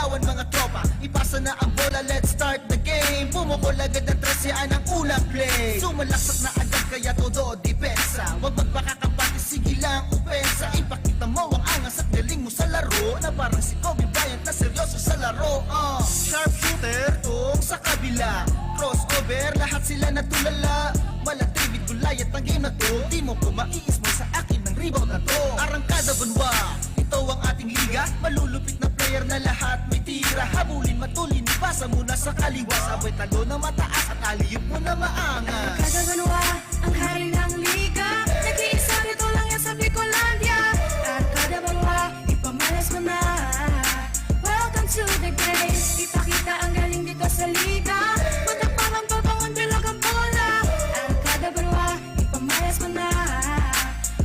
Sigawan mga tropa, ipasa na ang bola, let's start the game. Pumukol agad ang 13 ang unang play. Sumalaksak na agad kaya todo depensa. Huwag magpakakapati, sige lang upensa. Ipakita mo ang angas at galing mo sa laro, na parang si Kobe Bryant na seryoso sa laro. Sharpshooter, tong sa kabila, crossover, lahat sila natulala. Malativid gulayat ang game na to, di mo ko maiismo sa akin ng rebound na to. Arangkada Banwa, ito ang ating liga. Malulupit na player na lahat may tira. Habulin, matulin, ipasa muna sa kaliwa. Sabay talo na mataas at aliyot mo na maangas. Arangkada Banwa, ang hari ng liga. Nag-iisa rito lang yan sa Bicolandia. Arangkada Banwa, ipamalas mo na. Welcome to the game. Ipakita ang galing dito sa liga. Matapang babangon bilog ang bola. Arangkada Banwa, ipamalas mo na.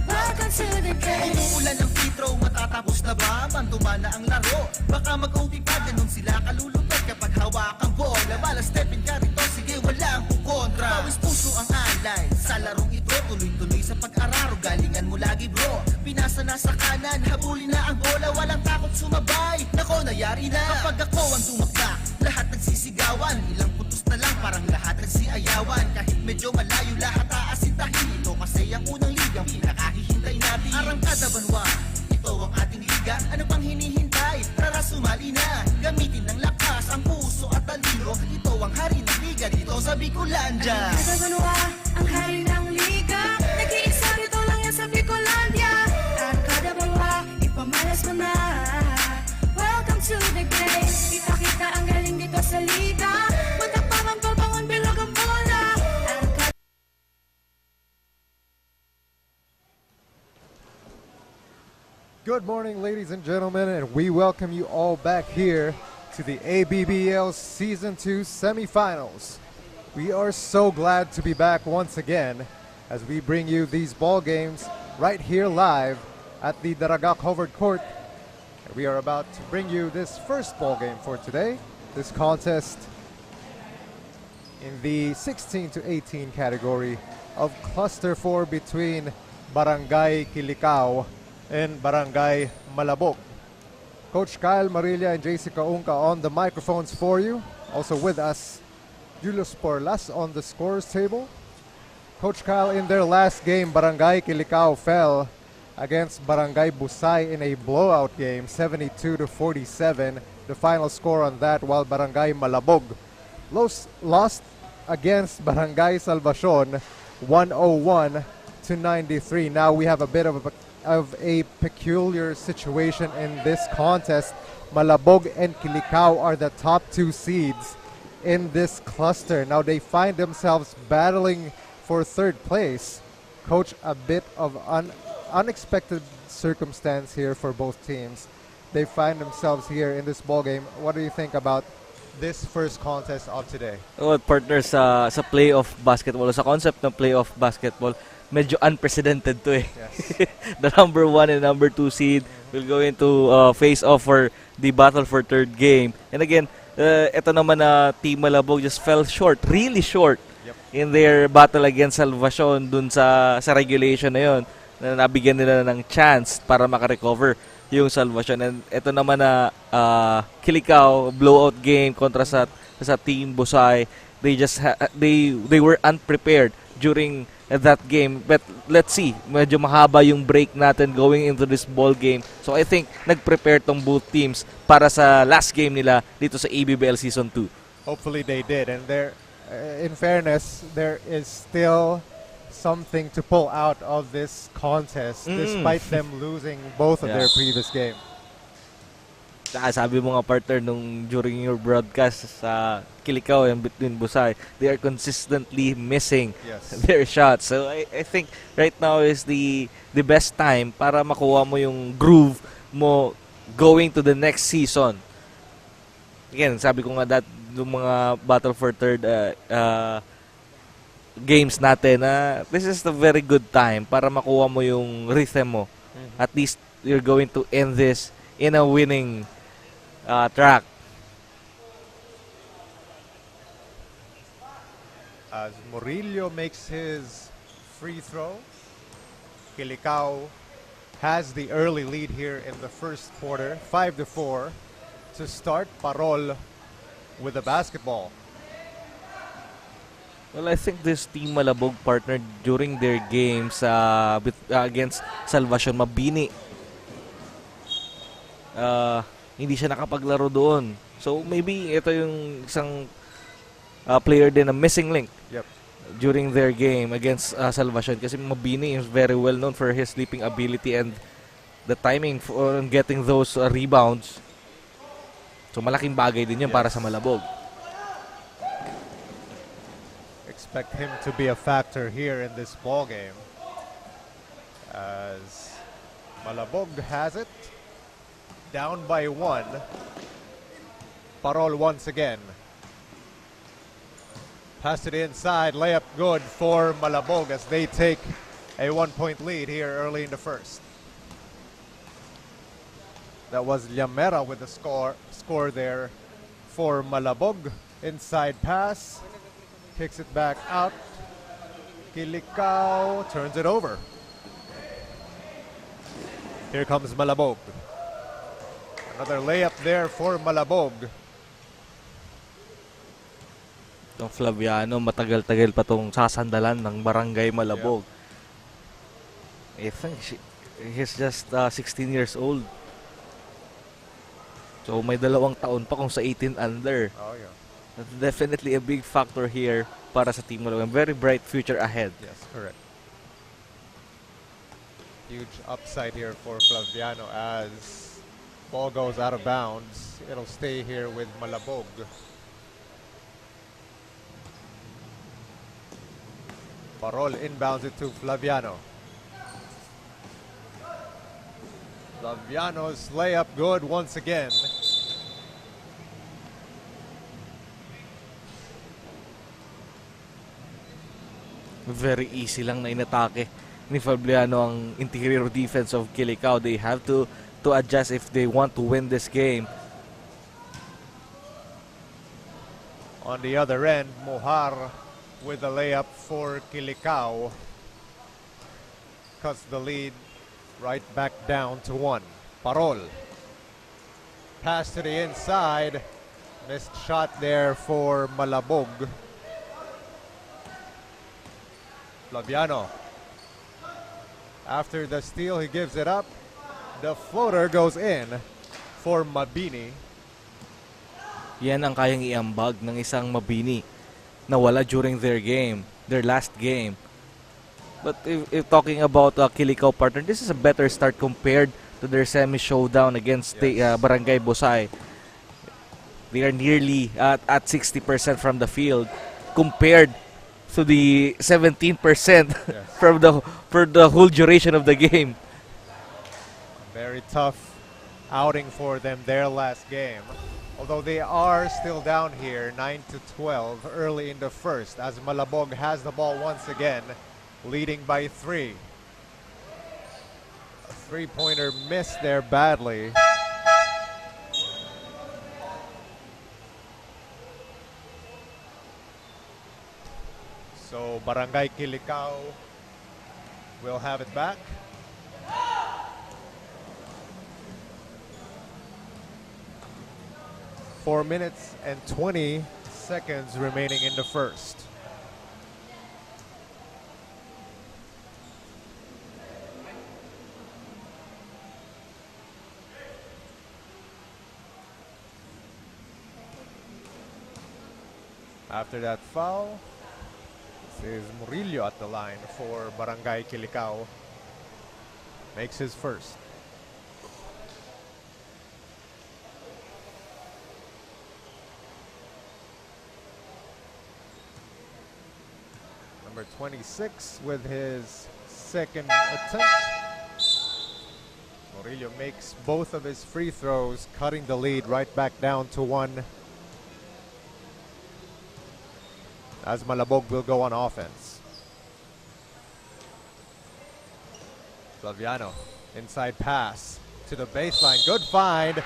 Welcome to the game. Umuulan ng free throw, matatapos na ba? Mantuman na ang laro, baka mag-OT pa, ganun sila kalulupit kapag hawak ang bola. Bala stepin ka rito, sige walang kukontra. Pawis puso ang alay, sa larong ito tuloy-tuloy sa pag-araro. Galingan mo lagi bro, pinasa na sa kanan, habulin na ang bola, walang takot sumabay. Nako, nayari na kapag ako ang tumakla, lahat nagsisigawan. Ilang putos na lang, parang lahat nagsiayawan. Kahit medyo malayo, lahat aasintahin. Ito kasi ang unang ligang pinakahihintay natin. Arangkada Banwa, ito ang ating liga. Ano pang hinihintay? Tara sumali na. Gamitin ng lakas, ang puso at talino. Ito ang hari ng liga dito sa Bicolandia. Arangkada Banwa, ang hari ng liga. Nag-iisa rito lang yan sa Bicolandia. Arangkada Banwa, ipamalas mo na. Welcome to the game. Ipakita ang galing dito sa liga. Matapang ang babangon bilog ang bola. Arangkada. Good morning, ladies and gentlemen, and we welcome you all back here to the ABBL Season 2 semifinals. We are so glad to be back once again as we bring you these ball games right here live at the Daraga covered court. And we are about to bring you this first ball game for today, this contest in the 16 to 18 category of Cluster 4 between Barangay Kilicao and Barangay Malabog. Coach Kyle Marilla and JC Kaungka on the microphones for you. Also with us, Julius Porlas on the scores table. Coach Kyle, in their last game, Barangay Kilicao fell against Barangay Busay in a blowout game, 72-47. The final score on that, while Barangay Malabog lost against Barangay Salvacion, 101-93. Now we have a bit of a peculiar situation in this contest. Malabog and Kilicao are the top two seeds in this cluster. Now they find themselves battling for third place. Coach, a bit of unexpected circumstance here for both teams. They find themselves here in this ball game. What do you think about this first contest of today? Well, partners, sa playoff basketball, sa concept ng playoff basketball, medyo unprecedented to eh. Yes. The number 1 and number 2 seed will go into face off for the battle for third game. And again, ito naman na Team Malabog just fell short, really short, in their battle against Salvacion dun sa regulation na yun. Na nabigyan nila ng chance para makarecover yung Salvacion. And ito naman na Kilicao, blowout game kontra sa Team Busay. They were unprepared during that game, but let's see, medyo mahaba yung break natin going into this ball game. So I think nag-prepare tong both teams para sa last game nila dito sa ABBL Season 2. Hopefully they did, and there, in fairness, there is still something to pull out of this contest despite them losing both of their previous game. Sabi mo nga partner nung during your broadcast sa Kilicao and between Busay, they are consistently missing their shots. So I think right now is the best time para makuha mo yung groove mo going to the next season. Again, sabi ko nga that yung mga battle for third games natin, this is the very good time para makuha mo yung rhythm mo. At least you're going to end this in a winning track. As Murillo makes his free throw, Kilicao has the early lead here in the first quarter, 5-4. to start. Parol with the basketball. Well, I think this team Malabog partnered during their games against Salvacion Mabini. Hindi siya nakapaglaro doon. So maybe ito yung isang player din na missing link. Yep. During their game against Salvacion, kasi Mabini is very well known for his sleeping ability and the timing for getting those rebounds. So malaking bagay din yun para sa Malabog. Expect him to be a factor here in this ball game, as Malabog has it down by 1. Parol once again. Pass to the inside, layup good for Malabog as they take a 1-point lead here early in the first. That was Llamera with the score there for Malabog. Inside pass, kicks it back out. Kilicao turns it over. Here comes Malabog. Another layup there for Malabog. Itong Flaviano, matagal-tagal pa itong sasandalan ng Barangay Malabog. I think he's just 16 years old. So may 2 taon pa kung sa 18 under. Oh, yeah. That's definitely a big factor here para sa Team Malabog. Very bright future ahead. Yes, correct. Huge upside here for Flaviano as ball goes out of bounds. It'll stay here with Malabog. Parol inbounds it to Flaviano. Flaviano's layup good once again. Very easy lang na inatake ni Flaviano ang interior defense of Kilicao. They have to adjust if they want to win this game. On the other end, Mohar with a layup for Kilicao. Cuts the lead right back down to 1. Parol. Pass to the inside. Missed shot there for Malabog. Flaviano. After the steal, he gives it up. The floater goes in for Mabini. Yan ang kayang iambag ng isang Mabini na wala during their last game. But if talking about Kilicao partner, this is a better start compared to their semi-showdown against the Barangay Bosay. They are nearly at 60% from the field compared to the 17% for the whole duration of the game. Very tough outing for them, their last game. Although they are still down here 9-12 early in the first, as Malabog has the ball once again, leading by 3. A three-pointer missed there badly. So Barangay Kilicao will have it back. Four minutes and 20 seconds remaining in the first. After that foul, this is Murillo at the line for Barangay Kilicao. Makes his first. Number 26 with his second attempt. Murillo makes both of his free throws, cutting the lead right back down to 1. As Malabog will go on offense. Flaviano, inside pass to the baseline. Good find.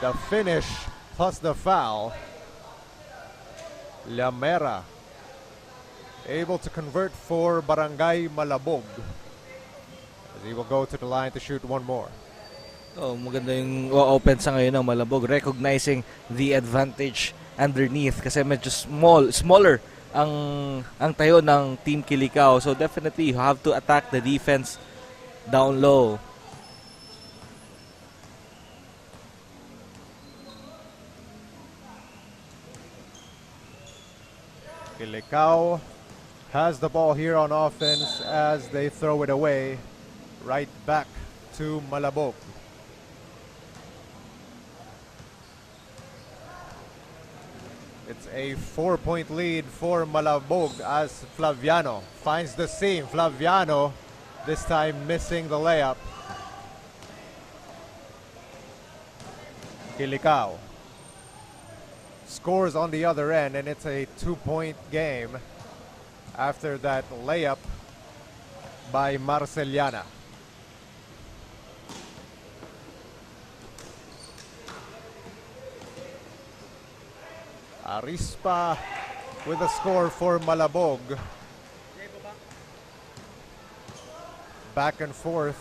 The finish plus the foul. Llamera able to convert for Barangay Malabog, as he will go to the line to shoot one more. Oh, maganda yung offense sa ngayon ng Malabog, recognizing the advantage underneath kasi medyo smaller ang tayo ng Team Kilicao. So definitely you have to attack the defense down low. Kilicao has the ball here on offense as they throw it away right back to Malabog. It's a 4-point lead for Malabog as Flaviano finds the seam. Flaviano this time missing the layup. Kilicao scores on the other end, and it's a 2-point game after that layup by Marceliana. Arispa with a score for Malabog. Back and forth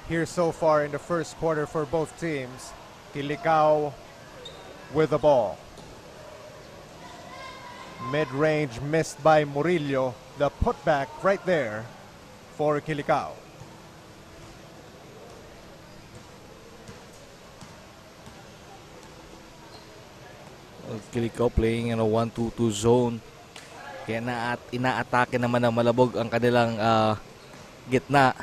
here so far in the first quarter for both teams. Kilicao with the ball. Mid-range missed by Murillo. The putback right there for Kilicao. Kilicao playing in a 1-2-2 zone. Kaya inaatake naman ng Malabog ang kanilang gitna.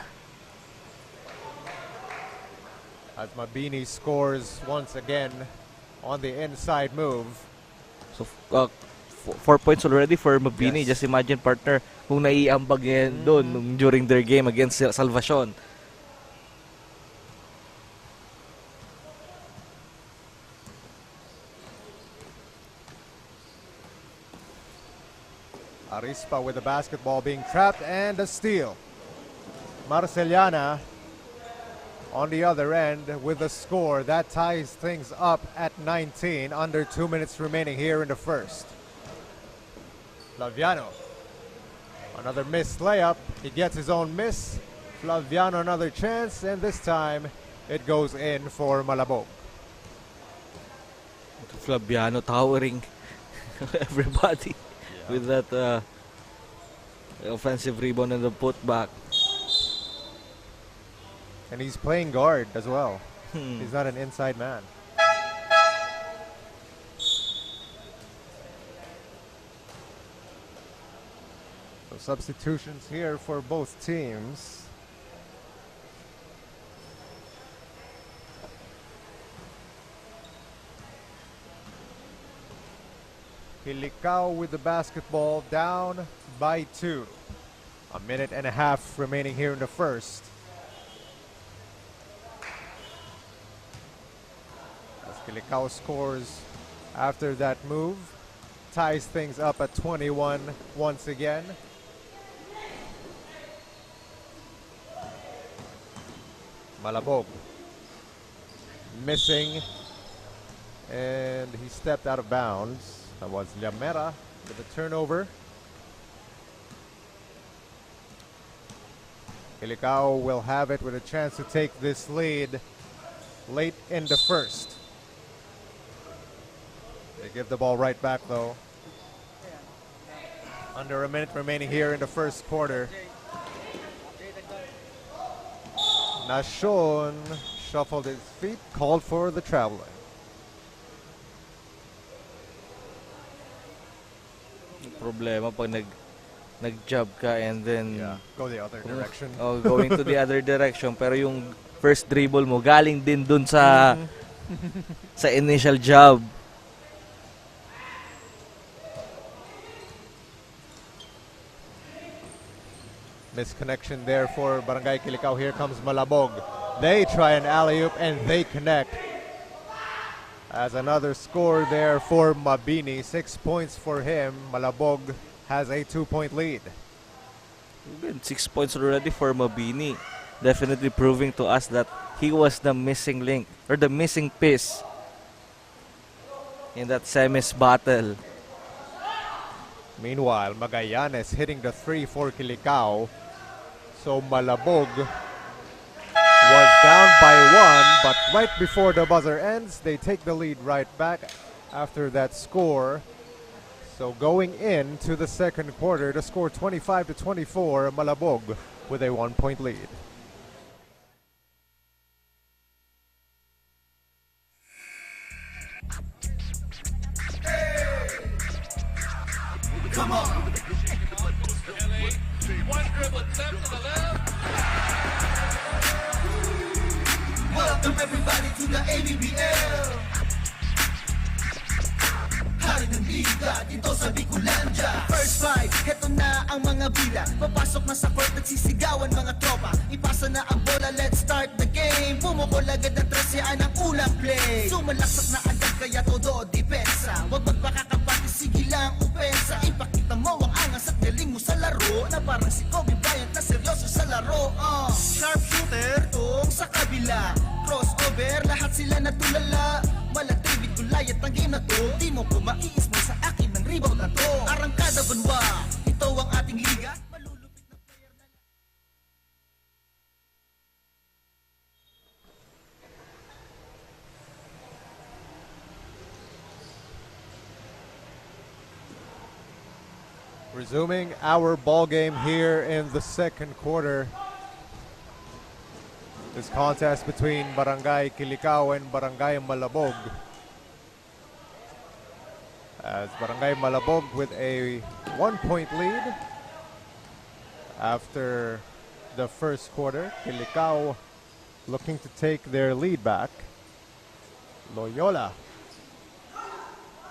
As Mabini scores once again on the inside move. So 4 points already for Mabini. Yes. Just imagine, partner, kung naiambag yan doon during their game against Salvacion. Arispa with the basketball being trapped and a steal. Marceliana on the other end with the score that ties things up at 19. Under 2 minutes remaining here in the first. Flaviano, another missed layup. He gets his own miss. Flaviano another chance, and this time it goes in for Malabog. Flaviano towering everybody with that offensive rebound and the putback. And he's playing guard as well. He's not an inside man. So substitutions here for both teams. Kilicao with the basketball down by 2. A minute and a half remaining here in the first. As Kilicao scores after that move, ties things up at 21 once again. Malabog missing, and he stepped out of bounds. That was Llamera with a turnover. Kilicao will have it with a chance to take this lead late in the first. They give the ball right back though. Under a minute remaining here in the first quarter. Nashon shuffled his feet, called for the traveler. Problema pag nag-job ka and then Go the other direction. going to the other direction, pero yung first dribble mo galing din dun sa sa initial job. Misconnection there for Barangay Kilicao. Here comes Malabog. They try an alley-oop and they connect. As another score there for Mabini. 6 points for him. Malabog has a 2-point lead. Good. 6 points already for Mabini. Definitely proving to us that he was the missing link or the missing piece in that semis battle. Meanwhile, Magallanes hitting the 3 for Kilicao. So Malabog was down by 1, but right before the buzzer ends, they take the lead right back after that score. So going into the second quarter, the score 25-24, Malabog with a 1-point lead. Come on. One dribble, step to the left. Welcome everybody to the ABBL. Hari ng liga dito sa Bicolandia. First five, heto na ang mga bila. Papasok na sa court, nagsisigawan mga tropa. Ipasa na ang bola, let's start the game. Pumukol agad ng 13 ang unang play. Sumalaksak na agad kaya todo depensa. Huwag magpakakapati, sige lang opensa. Ipakita mo ang angas at galing mo sa laro. Na parang si Kobe Bryant na seryoso sa laro. Sharpshooter, tong sa kabila. Crossover, lahat sila natulala. David Gulayat ang game na to. Di mo po maiis mo sa akin ng rebound na to. Arangkada Banwa, ito ang ating liga. Malulupit na player na lang. Resuming our ball game here in the second quarter. This contest between Barangay Kilicao and Barangay Malabog. As Barangay Malabog with a 1-point lead after the first quarter. Kilicao looking to take their lead back. Loyola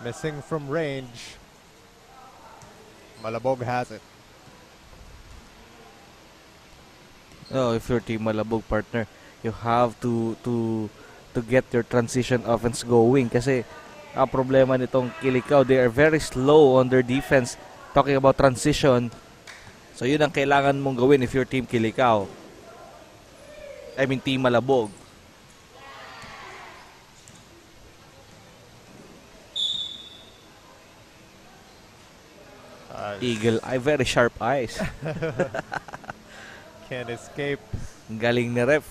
missing from range. Malabog has it. Oh, if you're Team Malabog, partner, you have to get your transition offense going kasi ang problema nitong Kilicao, they are very slow on their defense talking about transition. So yun ang kailangan mong gawin if you're Team Kilicao. I mean Team Malabog. Eagle eye, very sharp eyes. Can't escape. Galing ni ref.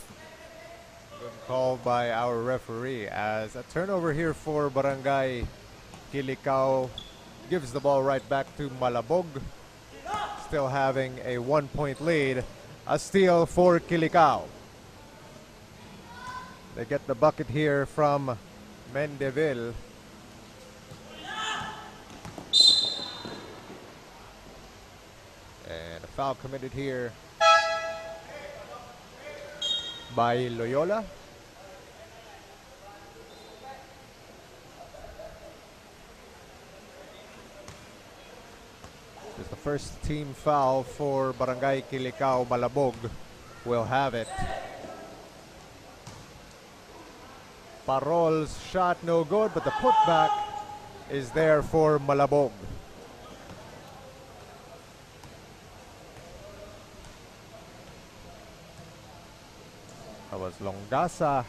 Good call by our referee as a turnover here for Barangay Kilicao gives the ball right back to Malabog. Still having a 1-point lead. A steal for Kilicao. They get the bucket here from Mendeville. And a foul committed here by Loyola. It's the first team foul for Barangay Kilicao. Malabog will have it. Parol's shot no good, but the putback is there for Malabog. That was Longasa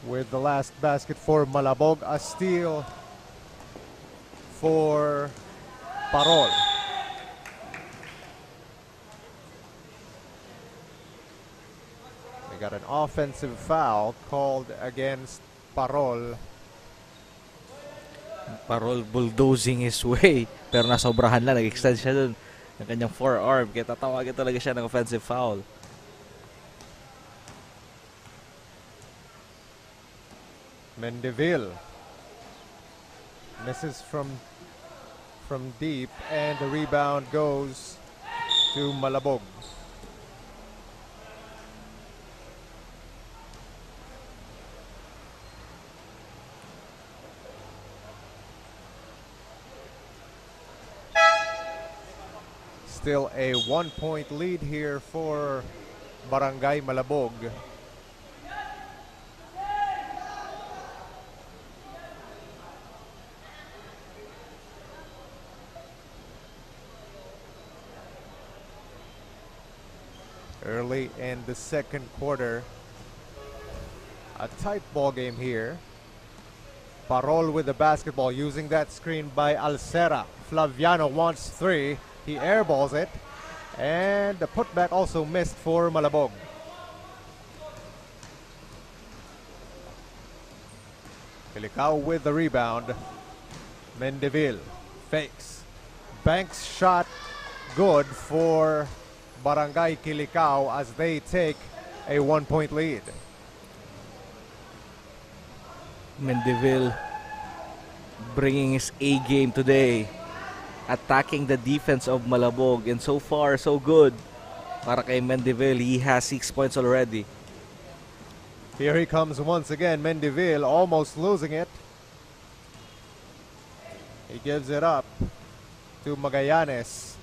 with the last basket for Malabog. A steal for Parol. We got an offensive foul called against Parol. Parol bulldozing his way pero nasobrahan lang, nag-extend siya dun ng kanyang forearm kaya tatawagin talaga siya ng offensive foul. Mendeville misses from deep, and the rebound goes to Malabog. Still a 1-point lead here for Barangay Malabog. Early in the second quarter, a tight ball game here. Parol with the basketball, using that screen by Alcera. Flaviano wants three. He airballs it, and the putback also missed for Malabog. Kilicao with the rebound. Mendeville fakes. Banks shot good for Barangay Kilicao as they take a 1-point lead. Mendeville bringing his A game today, attacking the defense of Malabog, and so far so good para kay Mendeville. He has 6 points already. Here he comes once again, Mendeville almost losing it. He gives it up to Magallanes.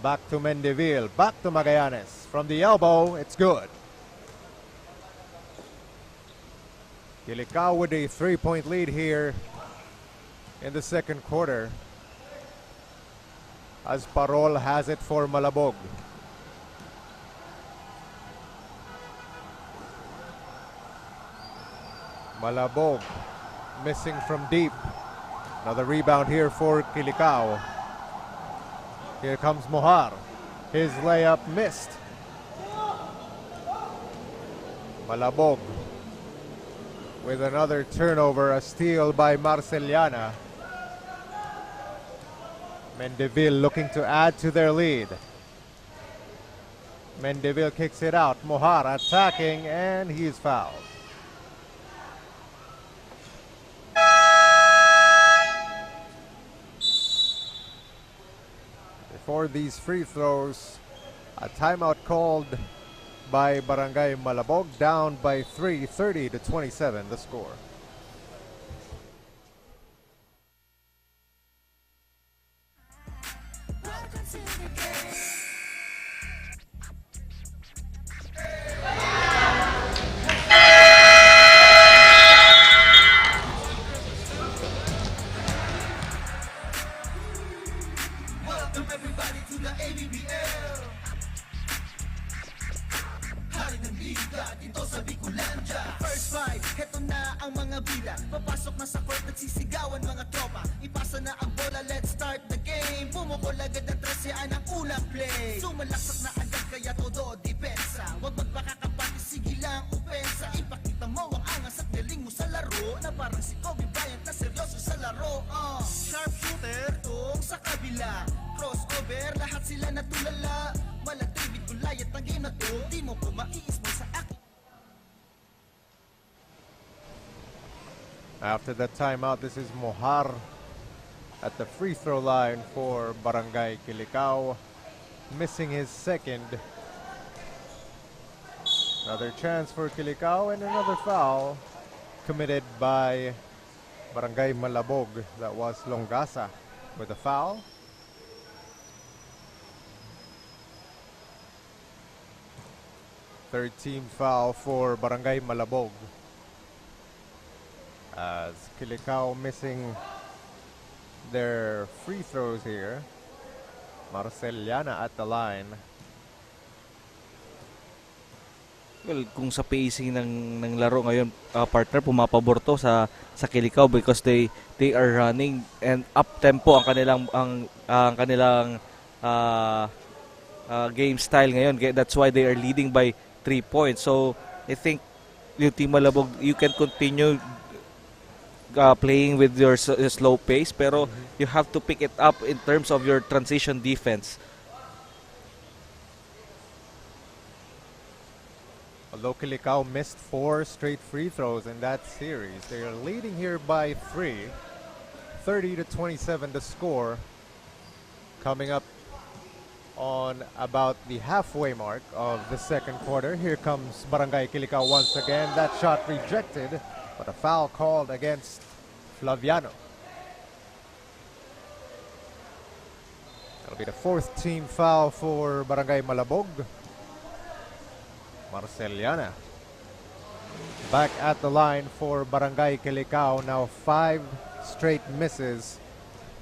Back to Mendeville, back to Magallanes. From the elbow, it's good. Kilicao with a 3-point lead here in the second quarter, as Parol has it for Malabog. Malabog missing from deep. Another rebound here for Kilicao. Here comes Mohar. His layup missed. Malabog with another turnover, a steal by Marceliana. Mendeville looking to add to their lead. Mendeville kicks it out. Mohar attacking, and he's fouled. Before these free throws, a timeout called by Barangay Malabog, down by 3, 30-27 the score. Welcome to the game. Welcome everybody to the ABBL. Hari ng liga dito sa Bicolandia. First five, heto na ang mga bila. Papasok na sa court at sisigawan mga tropa. Ipasa na ang bola, let's start the game. Bumukol agad ang 13 ang unang play. Sumalaksak na agad kaya todo depensa. Huwag magpakakapati, sige lang upensa. Ipakita mo ang angas at galing mo sa laro, na parang si Kobe Bryant na seryoso sa laro. Sharpshooter, tong sa kabila. Crossover, lahat sila natulala. Malatibid gulayat ang game na to. Di mo ko maiismo sa akin. After that timeout, this is Mohar at the free throw line for Barangay Kilicao, missing his second. Another chance for Kilicao, and another foul committed by Barangay Malabog. That was Longasa with a foul. Third team foul for Barangay Malabog, as Kilicao missing their free throws here. Marceliana at the line. Well, kung sa pacing ng laro ngayon, partner, pumapabor to sa Kilicao because they are running and up tempo ang kanilang game style ngayon. That's why they are leading by 3 points. So I think yung Team Malabog, you can continue playing with your slow pace, pero you have to pick it up in terms of your transition defense. Although Kilicao missed 4 straight free throws in that series, they are leading here by 3. 30-27 the score. Coming up on about the halfway mark of the second quarter. Here comes Barangay Kilicao once again. That shot rejected, but a foul called against Flaviano. That'll be the 4th team foul for Barangay Malabog. Marceliana back at the line for Barangay Kilicao. Now 5 straight misses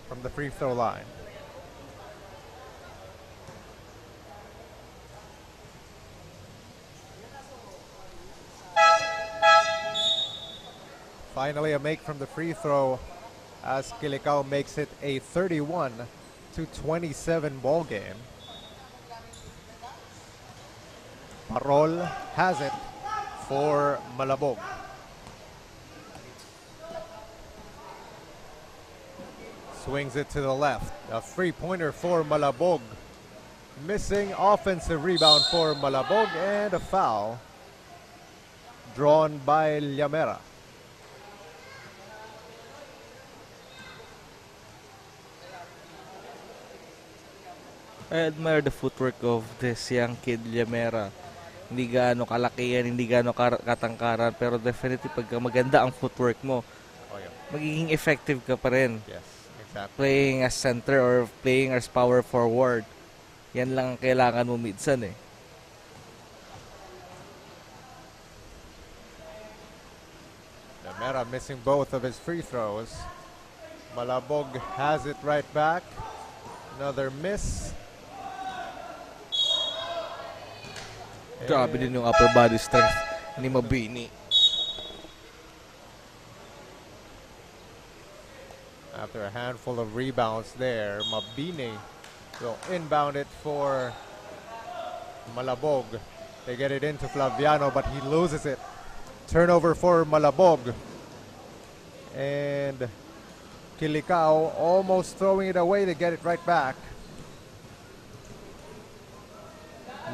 from the free throw line. Finally a make from the free throw, as Kilicao makes it a 31-27 ball game. Parol has it for Malabog. Swings it to the left. A three-pointer for Malabog. Missing offensive rebound for Malabog and a foul drawn by Llamera. I admire the footwork of this young kid, Llamera. Hindi gaano kalaki yan, hindi gaano katangkaran, pero definitely pagka maganda ang footwork mo, Oh, yeah. magiging effective ka pa rin. Yes, exactly. Playing as center or playing as power forward. Yan lang ang kailangan mo minsan eh. Llamera missing both of his free throws. Malabog has it right back. Another miss. Grabe din yung upper body strength ni Mabini. After a handful of rebounds there, Mabini will inbound it for Malabog. They get it into Flaviano, but he loses it. Turnover for Malabog. And Kilicao almost throwing it away to get it right back.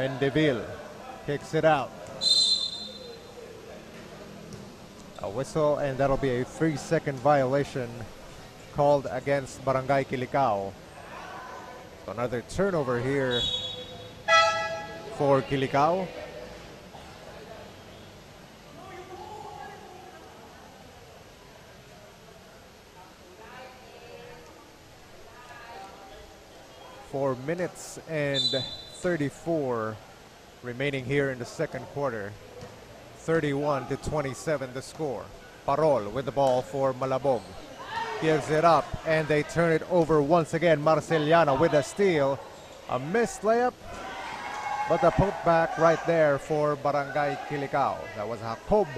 Mendeville kicks it out. A whistle, and that'll be a 3-second violation called against Barangay Kilicao. So another turnover here for Kilicao. Four minutes and 34 remaining here in the second quarter. 31-27 the score. Parol with the ball for Malabog. Gives it up and they turn it over once again. Marceliano with a steal. A missed layup, but the putback right there for Barangay Kilicao. That was Jacob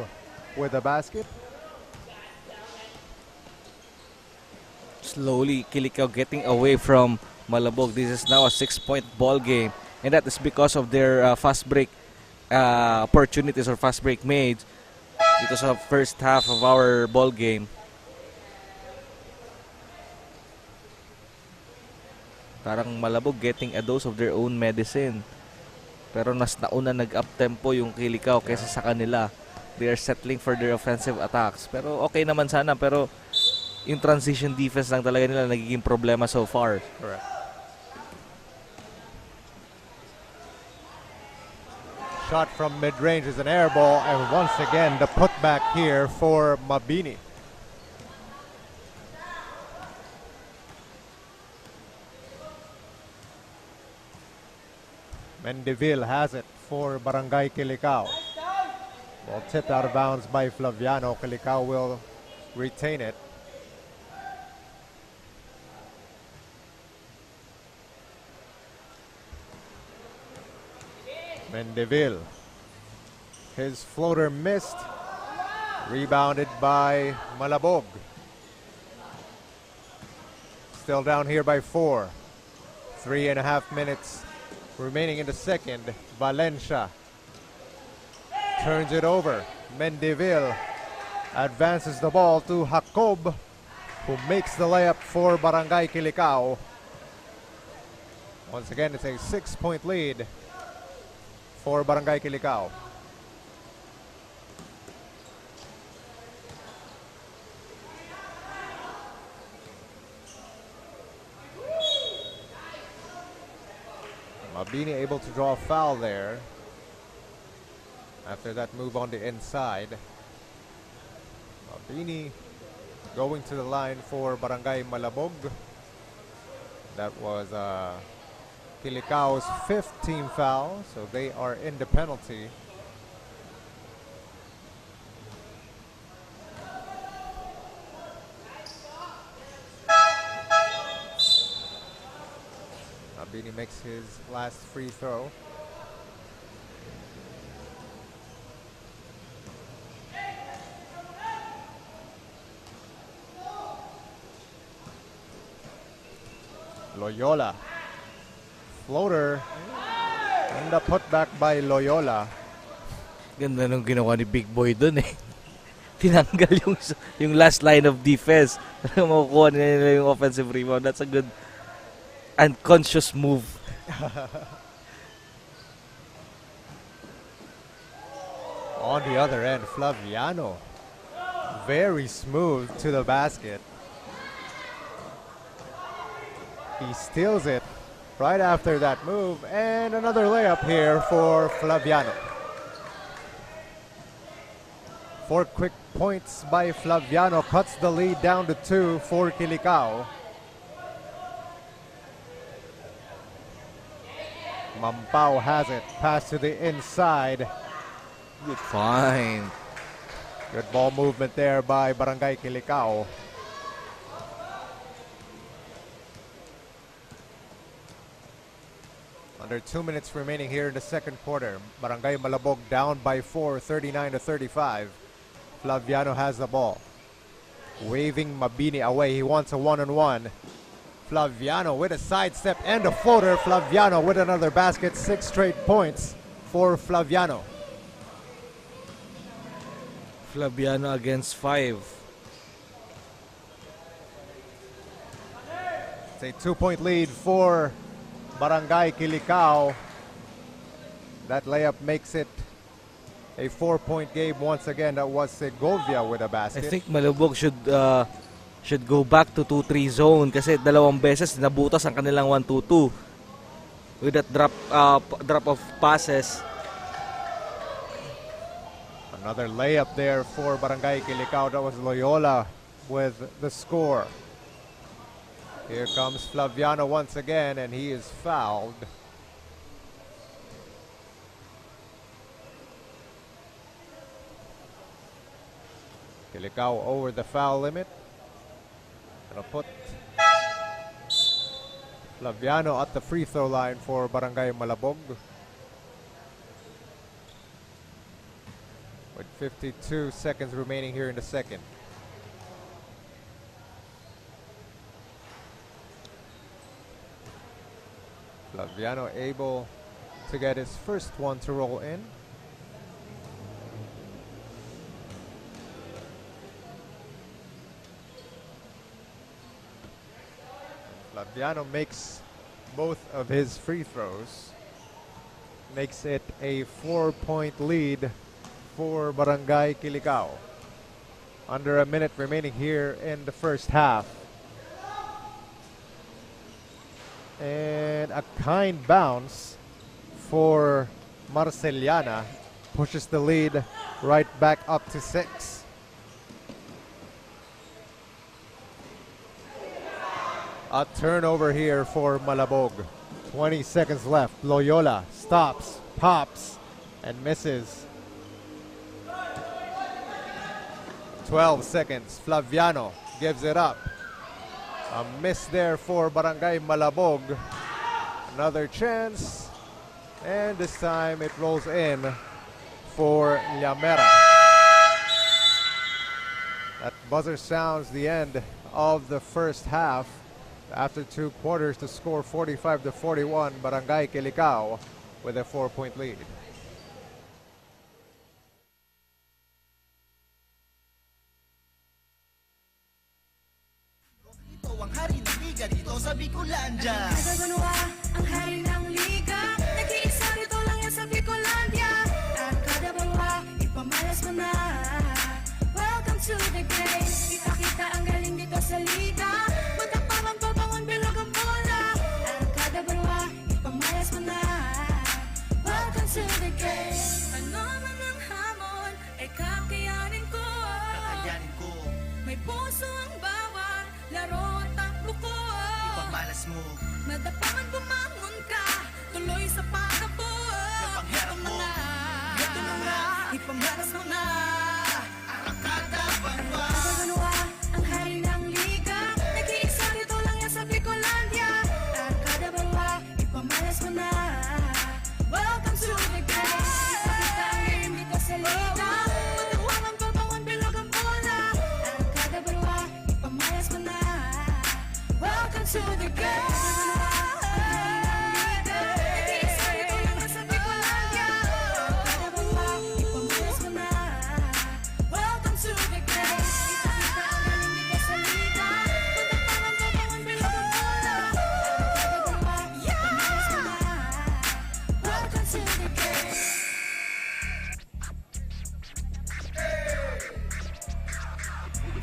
with the basket. Slowly, Kilicao getting away from Malabog. This is now a 6-point ball game, and that is because of their fast break opportunities or fast break made. It was the first half of our ball game. Parang Malabog getting a dose of their own medicine. Pero nas nauna nag-up tempo yung Kilicao kaysa sa kanila. They are settling for their offensive attacks. Pero okay naman sana, pero yung transition defense lang talaga nila nagiging problema so far. Correct. Shot from mid-range is an air ball, and once again the putback here for Mabini. Mendeville has it for Barangay Kilicao. Ball tipped out of bounds by Flaviano. Kilicao will retain it. Mendeville. His floater missed. Rebounded by Malabog. Still down here by 4. 3.5 minutes remaining in the second. Valencia turns it over. Mendeville advances the ball to Jacob, who makes the layup for Barangay Kilicao. Once again, it's a 6-point lead for Barangay Kilicao. Mabini able to draw a foul there. After that move on the inside. Mabini going to the line for Barangay Malabog. That was Kilicao's 5th team foul, so they are in the penalty. Mabini makes his last free throw. Loyola. Floater. And the putback by Loyola. Ganda nung ginawa ni Big Boy dun eh. tinanggal yung last line of defense. Makukuha nila yung offensive rebound. That's a good and conscious move. On the other end, Flaviano. Very smooth to the basket. He steals it right after that move. And another layup here for Flaviano. 4 quick points by Flaviano cuts the lead down to 2 for Kilicao. Mampao has it. Pass to the inside. Good find. Good ball movement there by Barangay Kilicao. Under 2 minutes remaining here in the second quarter. Barangay Malabog down by 4, 39-35. Flaviano has the ball. Waving Mabini away. He wants a one-on-one. Flaviano with a sidestep and a floater. Flaviano with another basket. 6 straight points for Flaviano. Flaviano against 5. It's a 2-point lead for Barangay Kilicao. That layup makes it a 4-point game once again. That was Segovia with a I basket. think Malabog should go back to 2-3 zone kasi dalawang beses nabutas ang kanilang 1-2-2 with that drop of passes. Another layup there for Barangay Kilicao. That was Loyola with the score. Here comes Flaviano once again, and he is fouled. Kilicao over the foul limit. Gonna put Flaviano at the free throw line for Barangay Malabog. With 52 seconds remaining here in the second. Flaviano able to get his first one to roll in. Flaviano makes both of his free throws. Makes it a 4-point lead for Barangay Kilicao. Under a minute remaining here in the first half. And a kind bounce for Marceliana. Pushes the lead right back up to 6. A turnover here for Malabog. 20 seconds left. Loyola stops, pops, and misses. 12 seconds. Flaviano gives it up. A miss there for Barangay Malabog. Another chance. And this time it rolls in for Llamera. That buzzer sounds the end of the first half. After 2 quarters, to score 45-41, Barangay Kilicao with a 4-point lead. Ito ang hari ng liga dito sa Bicolandia. Kada Banwa, ang hari ng liga. Nag-iisa rito lang yan sa Bicolandia. Arangkada Banwa, ipamalas mo na. Welcome to the game. Kita-kita ang galing dito sa liga. Magkapangang babangon bilog ang bola. Arangkada Banwa, ipamalas mo na. Welcome to the game. Ano man ang hamon, ay kakayanin ko. Kakayanin ko, May puso ang bawat laro at takbo ko. ipagmalas mo. Madapangan bumangon ka, tuloy sa pagkabo. Napangharap mo, ito na nga. Ipamalas mo na. Arangkada, Banwa. Kada Banwa, ang hari ng liga. Nag-iisa rito lang yan sa Bicolandia. Arangkada Banwa, ipamalas mo na. Welcome to the game. Ipakita ang game dito sa liga. Matawang ang babangon bilog ang bola. Arangkada Banwa, ipamalas mo na. Welcome to the game. Nag-iisa rito lang yan sa Bicolandia. Arangkada Banwa, ipamalas mo na. Welcome to the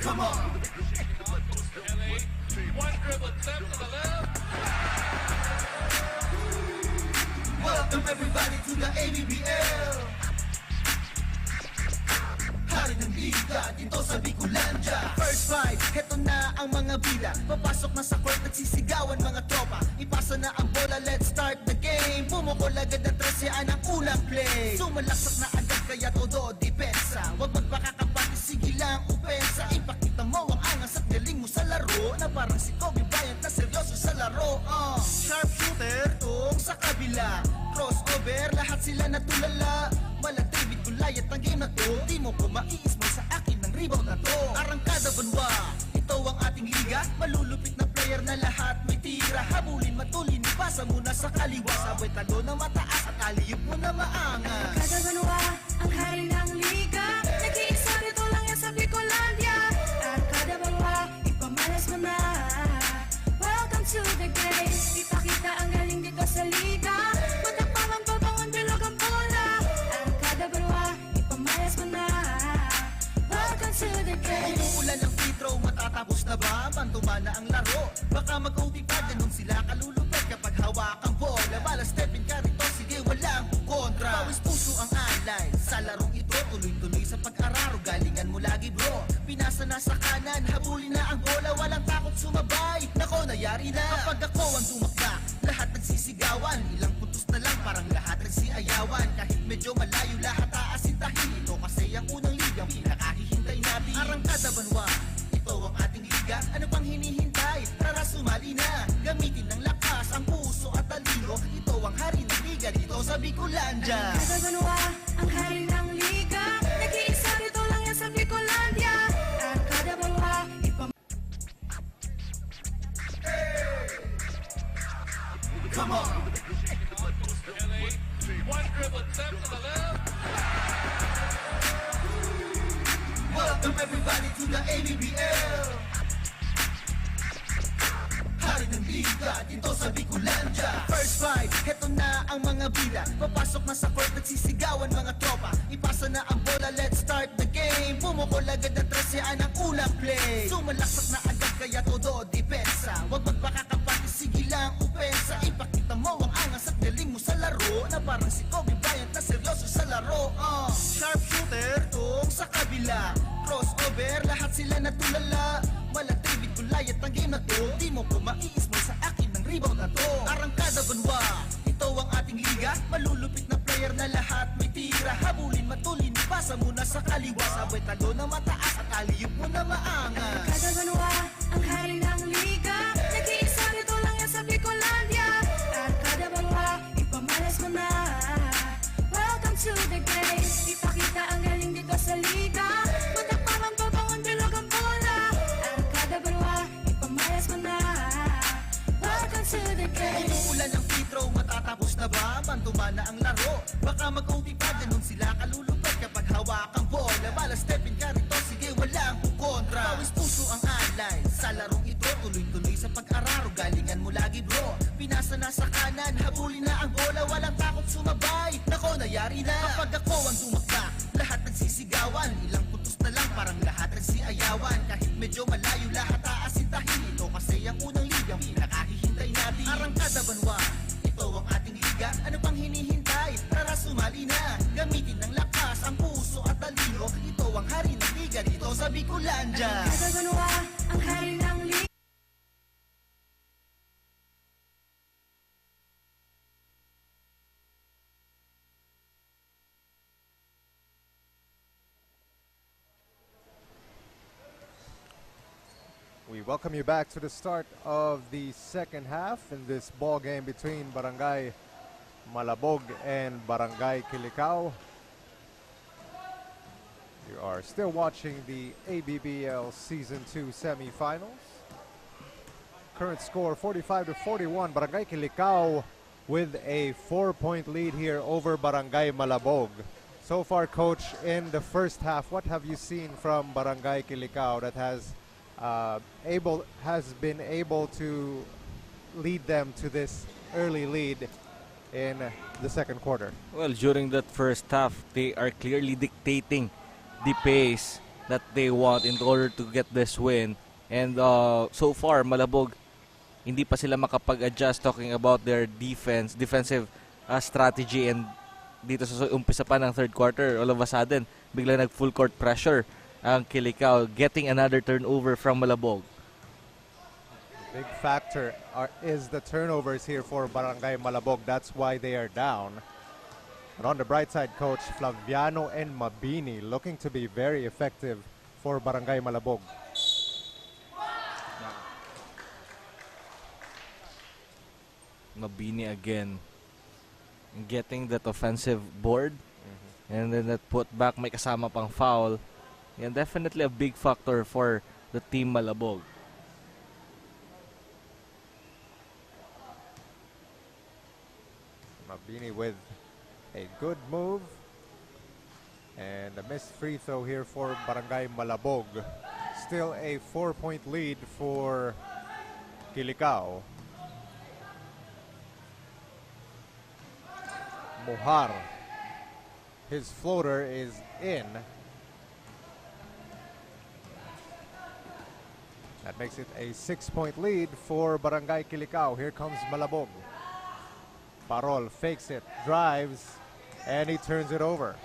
Come on. LA, one dribble step to the left. Welcome everybody to the ABBL. Hari ng liga dito sa Bicolandia. First five, heto na ang mga bida. Papasok na sa court, nagsisigawan mga tropa. Ipasa na ang bola, let's start the game. Bumukol agad na 13 ang unang play. Sumalaksak na agad kaya todo depensa. Huwag magpakakapati, sige lang upensa. Ipakita mo ang angas at galing mo sa laro. Na parang si Kobe Bryant na seryoso sa laro. Sharp shooter, tong sa kabila. Crossover, lahat sila natulala. Malagtibid kulayat ang game na to. Di mo ko maiismay sa akin ng rebound na to. Arangkada Banwa, ito ang ating liga. Malulupit na player na lahat may tira. Habulin, matulin, ipasa muna sa kaliwa. Sabay talo na mataas at aliyop mo na maangas. Arangkada Banwa, ang hari ng liga. Nag-iisa rito lang yan sa Bicolandia. Arangkada Banwa, ipamalas mo na. Welcome to the game. Ipakita ang galing dito sa liga. Matakpang ang babangon, bilog ang bola. Arangkada Banwa, ipamalas mo na. Welcome to the game. Umuulan ng free throw, matatapos na ba? Bantuman na ang laro. Baka mag-OT pa, ganun sila kalulupit kapag hawak ang bola. Bala stepin ka rito, sige walang kontra. Pawis puso ang alay sa larong ito. Tuloy-tuloy sa pag-araro, galingan mo lagi bro. Pinasa na sa kanan, habulin na ang bola. Walang takot sumabay, nako nayari na. Kapag ako ang dumakdak, lahat nagsisigawan. Ilang puntos na lang, parang lahat nagsiayawan. Kahit medyo malayo, lahat aasintahin. Ito kasi ang unang ligang pinakahihintay natin. Arangkada Banwa, ito ang ating liga. Ano pang hinihintay? Tara sumali na. Gamitin ng lakas, ang puso at talino. Ito ang hari ng liga dito sa Bicolandia. Arangkada Banwa, ang hari ng liga. Nag-iisa rito lang yan sa Bicolandia. Arangkada Banwa, Come on! LA, one dribble step to the left. Welcome everybody to the ABBL. Hari ng liga dito sa Bicolandia. First five, heto na ang mga bida. Papasok na sa court, nagsisigawan mga tropa. Ipasa na ang bola, let's start the game. Bumukol agad na 13 ang unang play. Sumalaksak na agad kaya todo depensa. Huwag magpakakapati, sige lang upensa. Ipakita mo ang angas at galing mo sa laro. Na parang si Kobe Bryant na seryoso sa laro. Sharp shooter, tong sa kabila. Crossover, lahat sila natulala. Malagtibid kulayat ang game na to. Di mo ko maiismay sa akin ng rebound na to. Arangkada Banwa, ito ang ating liga. Malulupit na player na lahat may tira. Habulin, matulin, ipasa muna sa kaliwa. Sabay talo na mataas at aliyop mo na maangas. Arangkada Banwa, ang hari ng liga. Nag-iisa rito lang yan sa Bicolandia. Arangkada Banwa, ipamalas mo na. Welcome to the game. Ipakita ang galing dito sa liga. Matakpang ang babangon, bilog ang bola. Arangkada Banwa, ipamalas mo na. Welcome to the game. Umuulan ng free throw, matatapos na ba? Bantuman na ang laro. Baka mag-OT pa, ganun sila kalulupit kapag hawak ang bola. Bala stepin ka rito, sige walang kontra. Pawis puso ang alay sa larong ito. Tuloy-tuloy sa pag-araro, galingan mo lagi bro. Pinasa na sa kanan, habulin na ang bola. Walang takot sumabay, nako nayari na. Kapag ako ang dumakdak, lahat nagsisigawan. Ilang puntos na lang, parang lahat nagsiayawan. Kahit medyo malayo, lahat aasintahin. Ito kasi ang unang ligang pinakahihintay natin. Arangkada Banwa, ito ang ating liga. Ano pang hinihintay? Tara sumali na. Gamitin ng lakas, ang puso at talino. Ito ang hari ng liga dito sa Bicolandia. Arangkada Banwa, ang hari ng liga. We welcome you back to the start of the second half in this ball game between Barangay Malabog and Barangay Kilicao. You are still watching the ABBL Season 2 semifinals. Current score 45-41. Barangay Kilicao with a 4-point lead here over Barangay Malabog. So far, Coach, in the first half, what have you seen from Barangay Kilicao that has been able to lead them to this early lead in the second quarter? Well, during that first half, they are clearly dictating the pace that they want in order to get this win. And so far, Malabog, hindi pa sila makapag-adjust talking about their defensive strategy, and dito sa umpisa pa ng third quarter, all of a sudden, bigla nag-full court pressure ang Kilicao, getting another turnover from Malabog. Big factor is the turnovers here for Barangay Malabog. That's why they are down. But on the bright side, Coach Flaviano and Mabini looking to be very effective for Barangay Malabog. Mabini again getting that offensive board, and then that put back, may kasama pang foul. And definitely a big factor for the team Malabog. Mabini with a good move. And a missed free throw here for Barangay Malabog. Still a 4-point lead for Kilicao. Muhar. His floater is in. That makes it a 6-point lead for Barangay Kilicao. Here comes Malabog. Parol fakes it, drives, and he turns it over.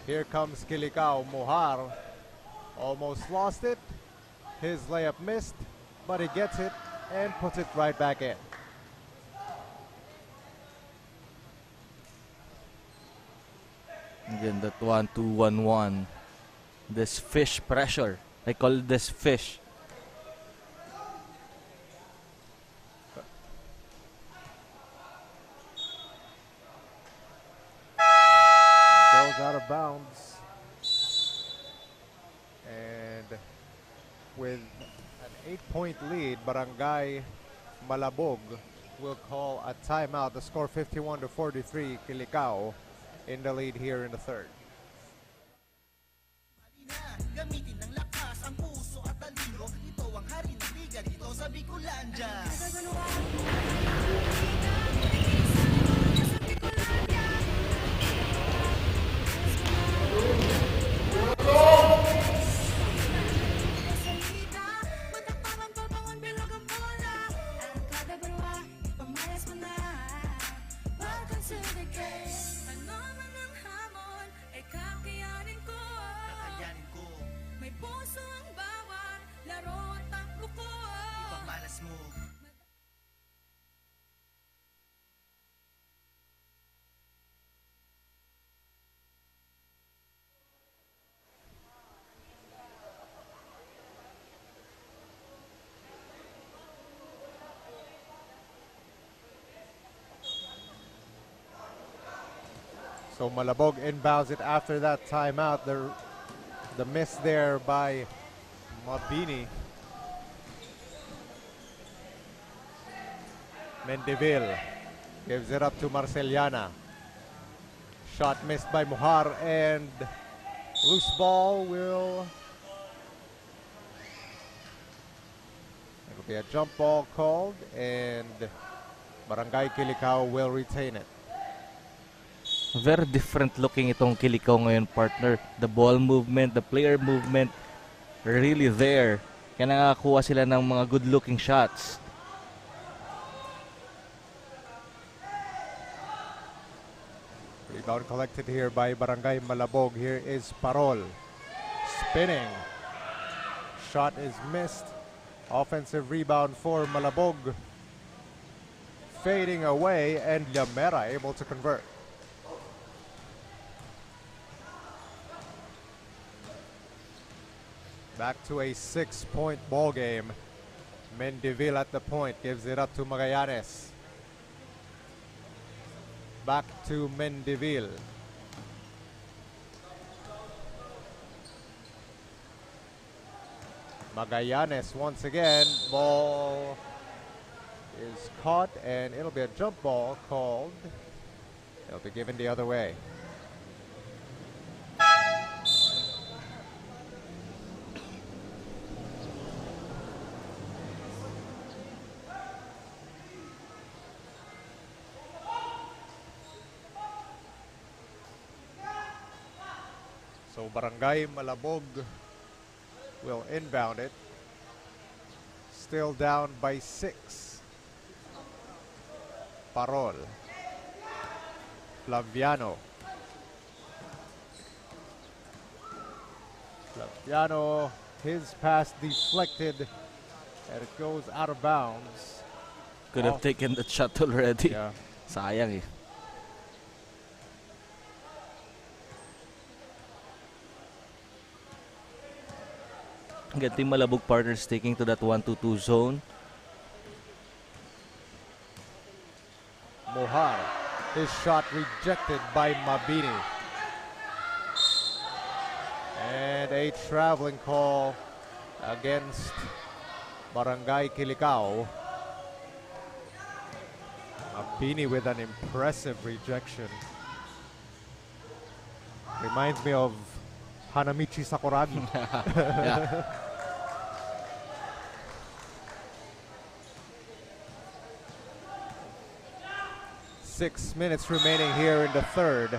Here comes Kilicao. Muhar almost lost it. His layup missed, but he gets it and puts it right back in. Again, that 1-2-1-1. This fish pressure. I call this fish. Goes out of bounds. And with an 8-point lead, Barangay Malabog will call a timeout. The score 51-43, Kilicao in the lead here in the third. Gamitin ng lakas ang puso at talino. Ito ang hari ng liga dito sa Bicolandia. Matakpangan pa bangon bilog ang bola. Arangkada, Banwa, ipamalas mo na. Welcome to the game. Ano man ang hamon, ay kakayanin ko. Kakayanin ko, May puso ang bawat laro at takbo ko. ipamalas mo. So Malabog inbounds it after that timeout. The miss there by Mabini. Mendivil gives it up to Marceliana. Shot missed by Muhar, and loose ball will... It'll be a jump ball called, and Barangay Kilicao will retain it. Very different looking itong Kilicao ngayon, partner. The ball movement, the player movement, really there. Kaya nakakuha sila ng mga good looking shots. Rebound collected here by Barangay Malabog. Here is Parol. Spinning. Shot is missed. Offensive rebound for Malabog. Fading away, and Llamera able to convert. Back to a 6-point ball game. Mendivil at the point gives it up to Magallanes. Back to Mendivil. Magallanes once again. Ball is caught, and it'll be a jump ball called. It'll be given the other way. So So Barangay Malabog will inbound it. Still down by 6. Parol. Flaviano. Flaviano, his pass deflected and it goes out of bounds. Could have taken that shot already. Yeah. Sayang eh. Again, Team Malabog partners sticking to that 1-2-2 zone. Mohar, his shot rejected by Mabini. And a traveling call against Barangay Kilicao. Mabini with an impressive rejection. Reminds me of Hanamichi Sakuragi. Yeah. 6 minutes remaining here in the third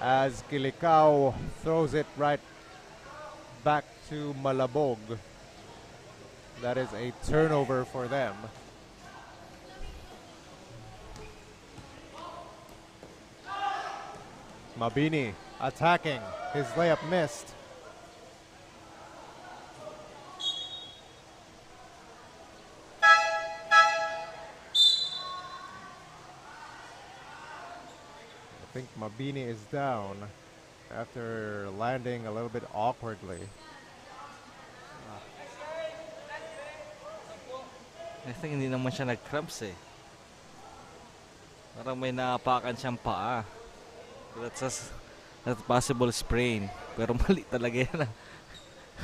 as Kilicao throws it right back to Malabog. That is a turnover for them. Mabini attacking. His layup missed. I think Mabini is down after landing a little bit awkwardly. I think hindi naman siya nag-cramps eh. Parang may naapakan siyang paa. That's a possible sprain. Pero mali talaga yan.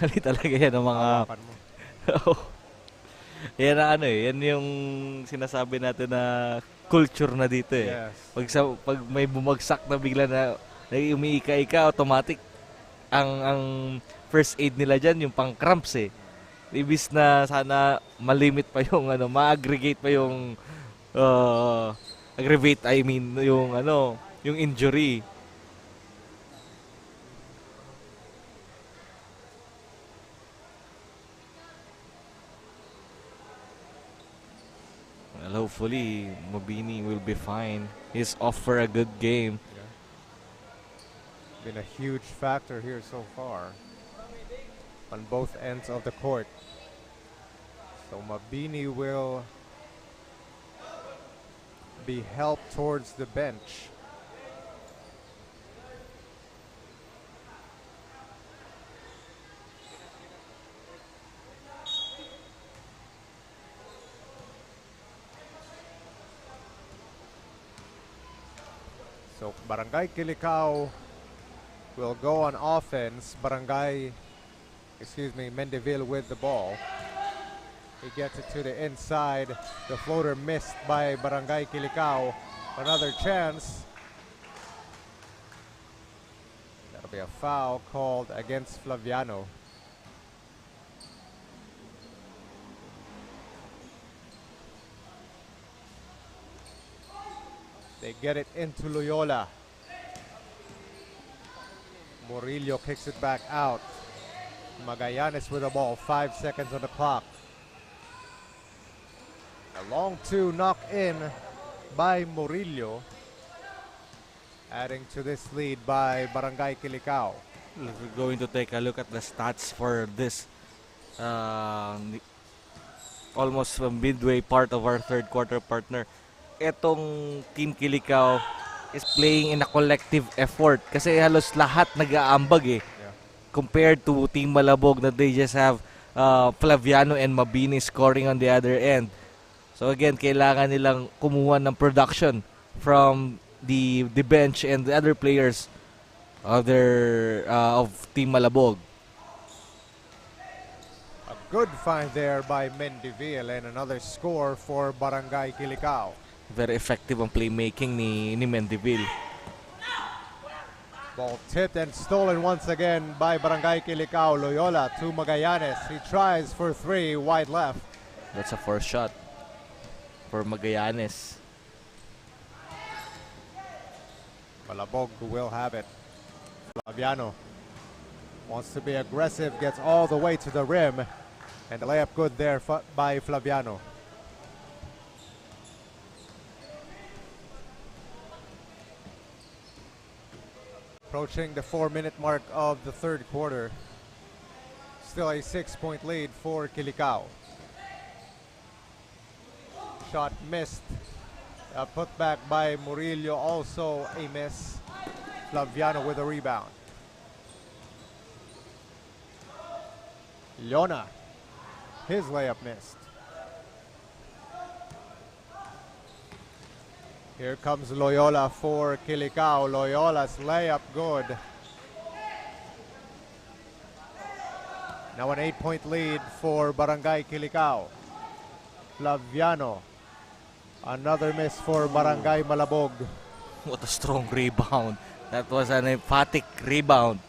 Mali talaga yan ang mga... Hawakan mo. Yan ang ano eh. Yan yung sinasabi natin na culture na dito eh. Yes. Pag may bumagsak na bigla na umiika-ika, automatic ang first aid nila dyan, yung pang cramps eh. Ibis na sana malimit pa yung ano, ma-aggregate pa yung aggravate, I mean, yung ano, yung injury. Well, hopefully Mabini will be fine. He's off for a good game. Yeah. Been a huge factor here so far on both ends of the court. So Mabini will be helped towards the bench. So Barangay Kilicao will go on offense. Mendeville with the ball. He gets it to the inside. The floater missed by Barangay Kilicao. Another chance. That'll be a foul called against Flaviano. They get it into Loyola. Murillo kicks it back out. Magallanes with the ball. 5 seconds on the clock. A long two knock in by Murillo. Adding to this lead by Barangay Kilicao. We're going to take a look at the stats for this almost midway part of our third quarter partner. Etong Team Kilicao is playing in a collective effort kasi halos lahat nag-aambag eh. Yeah. Compared to Team Malabog that they just have Flaviano and Mabini scoring on the other end. So again, kailangan nilang kumuha ng production from the bench and the other players of Team Malabog. A good find there by Mendeville and another score for Barangay Kilicao. Very effective ang playmaking ni Mendeville. Ball tipped and stolen once again by Barangay Kilicao. Loyola to Magallanes. He tries for three, wide left. That's a first shot for Magallanes. Malabog will have it. Flaviano Wants to be aggressive, gets all the way to the rim. And the layup good there by Flaviano. Approaching the 4-minute mark of the third quarter. Still a 6-point lead for Kilicao. Shot missed. Put back by Murillo, also a miss. Flaviano with a rebound. Leona, his layup missed. Here comes Loyola for Kilicao. Loyola's layup good. Now an 8-point lead for Barangay Kilicao. Flaviano. Another miss for Barangay Malabog. What a strong rebound. That was an emphatic rebound.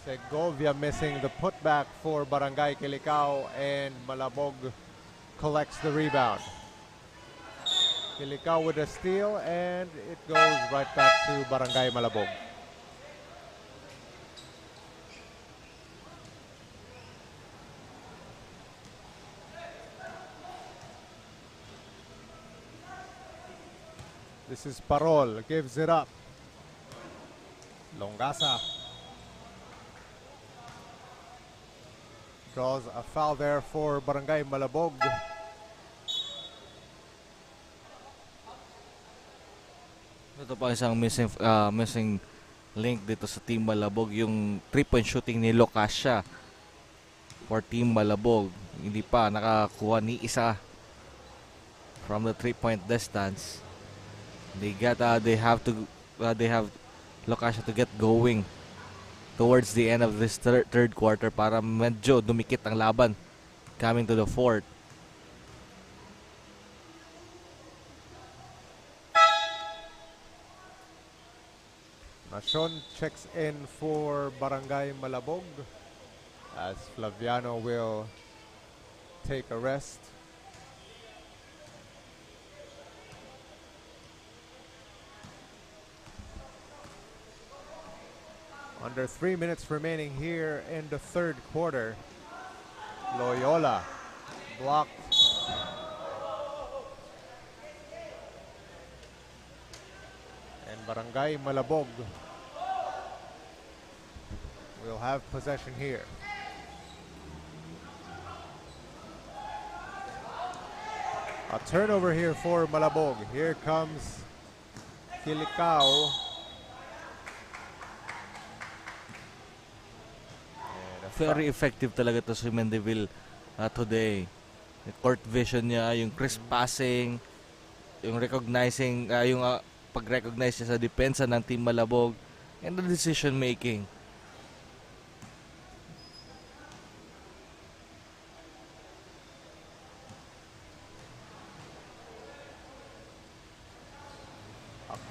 Segovia missing the putback for Barangay Kilicao, and Malabog collects the rebound. Kilicao with a steal, and it goes right back to Barangay Malabog. This is Parol, gives it up. Longasa draws a foul there for Barangay Malabog. Ito pa isang missing link dito sa Team Malabog, yung 3-point shooting ni Locascia for Team Malabog. Hindi pa nakakuha ni isa from the 3-point distance. They have Locascia to get going towards the end of this third quarter para medyo dumikit ang laban coming to the fourth. Nashon checks in for Barangay Malabog as Flaviano will take a rest. Under 3 minutes remaining here in the third quarter. Loyola blocked. And Barangay Malabog will have possession here. A turnover here for Malabog. Here comes Kilicao. Very effective talaga to si Mendeville today. Yung court vision niya, yung crisp passing, yung recognizing, yung pag-recognize niya sa depensa ng Team Malabog, and the decision making.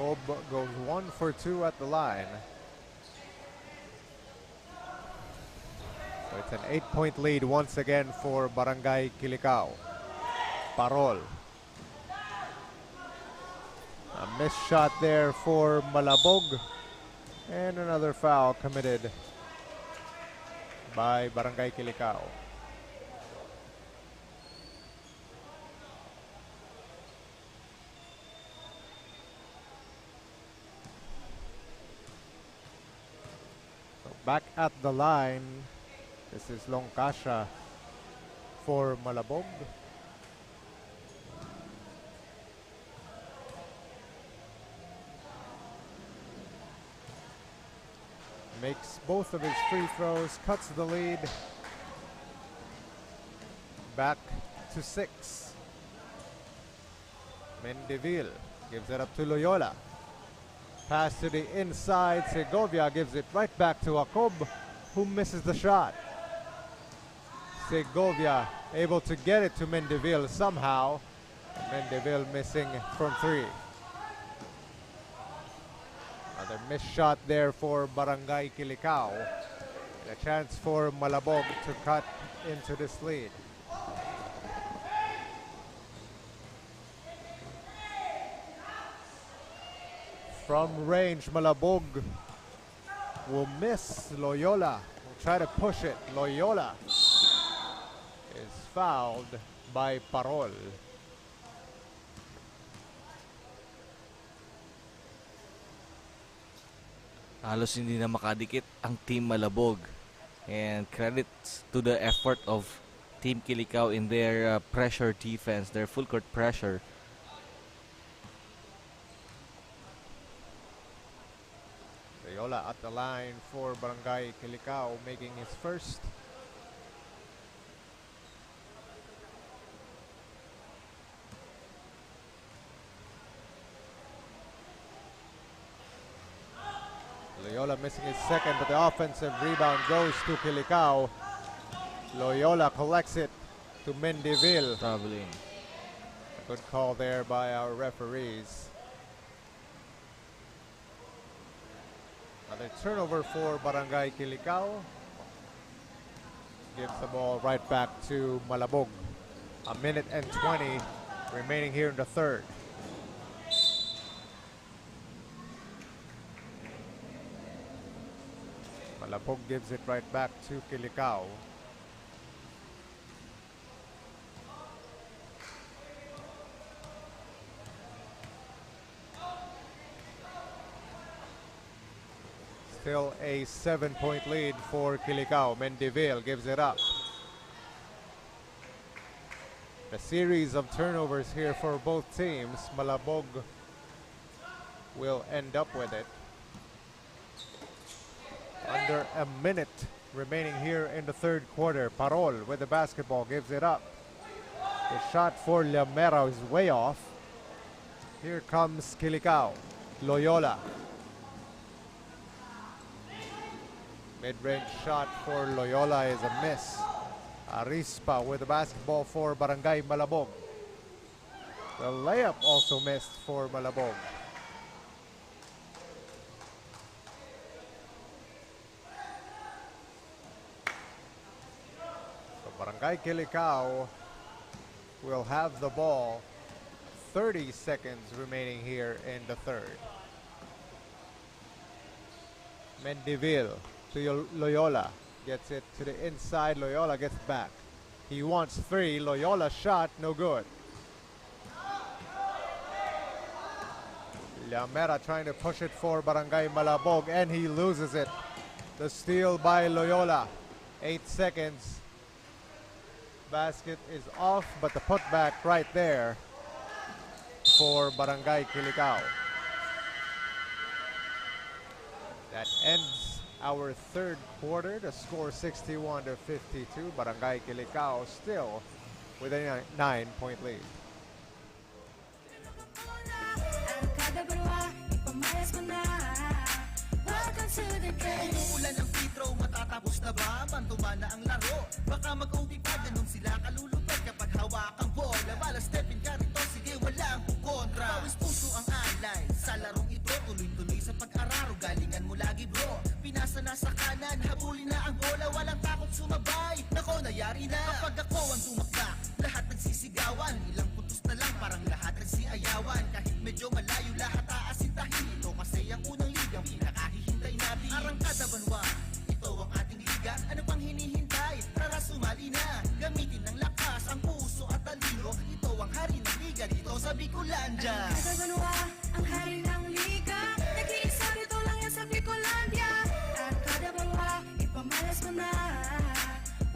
Jacob goes 1 for 2 at the line. So it's an 8-point lead once again for Barangay Kilicao. Parol. A missed shot there for Malabog. And another foul committed by Barangay Kilicao. So back at the line. This is Longkasha for Malabog. Makes both of his free throws, cuts the lead. Back to 6. Mendeville gives it up to Loyola. Pass to the inside. Segovia gives it right back to Jacob, who misses the shot. Segovia able to get it to Mendeville somehow. Mendeville missing from 3. Another missed shot there for Barangay Kilicao. And a chance for Malabog to cut into this lead. From range, Malabog will miss Loyola. Will try to push it. Loyola is fouled by Parol. Halos hindi na makadikit ang Team Malabog. And credits to the effort of Team Kilicao in their pressure defense, their full court pressure. Loyola at the line for Barangay Kilicao, making his first. Loyola missing his second, but the offensive rebound goes to Kilicao. Loyola collects it to Mendivil. Traveling. Good call there by our referees. Another turnover for Barangay Kilicao. Gives the ball right back to Malabog. A minute and 20 remaining here in the third. Malabog gives it right back to Kilicao. Still a 7-point lead for Kilicao. Mendivil gives it up. A series of turnovers here for both teams. Malabog will end up with it. Under a minute remaining here in the third quarter. Parol with the basketball gives it up. The shot for Llamera is way off. Here comes Kilicao. Loyola. Mid-range shot for Loyola is a miss. Arispa with the basketball for Barangay Malabog. The layup also missed for Malabog. So Barangay Kilicao will have the ball. 30 seconds remaining here in the third. Mendivil to Loyola. Gets it to the inside. Loyola gets back. He wants three. Loyola shot. No good. Llamera trying to push it for Barangay Malabog, and he loses it. The steal by Loyola. 8 seconds. Basket is off, but the putback right there for Barangay Kilicao. That ends our third quarter. The score 61-52. Barangay Kilicao still with a 9-point lead. Arangkada, Banwa, ipamayas mo na. Welcome to the game. Umuulan ng free throw, matatapos na ba? Bantuman na ang laro. Baka mag-OT pa, ganun sila kalulupit kapag hawak ang bola. Bala step in ka rito, sige walang kukontra. Pawis puso ang alay sa larong ito. Tuloy-tuloy sa pag-araro, galingan mo lagi bro. Pinasa na sa kanan, habulin na ang bola. Walang takot sumabay, nako nayari na. Kapag ako ang tumakbak, lahat nagsisigawan. Ilang putos na lang, parang lahat nagsiayawan. Kahit medyo malayo, lahat aasintahin. Ito kasi ang unang ligang pinakahihintay natin. Arangkada, Banwa, ito ang ating liga. Ano pang hinihintay? Tara sumali na. Gamitin ng lakas, ang puso at talino. Ito ang hari ng liga dito sa Bicolandia. Arangkada, Banwa, ang hari ng liga. Nag-iisa rito lang yan sa Bicolandia. Arangkada, Banwa, ipamalas mo na.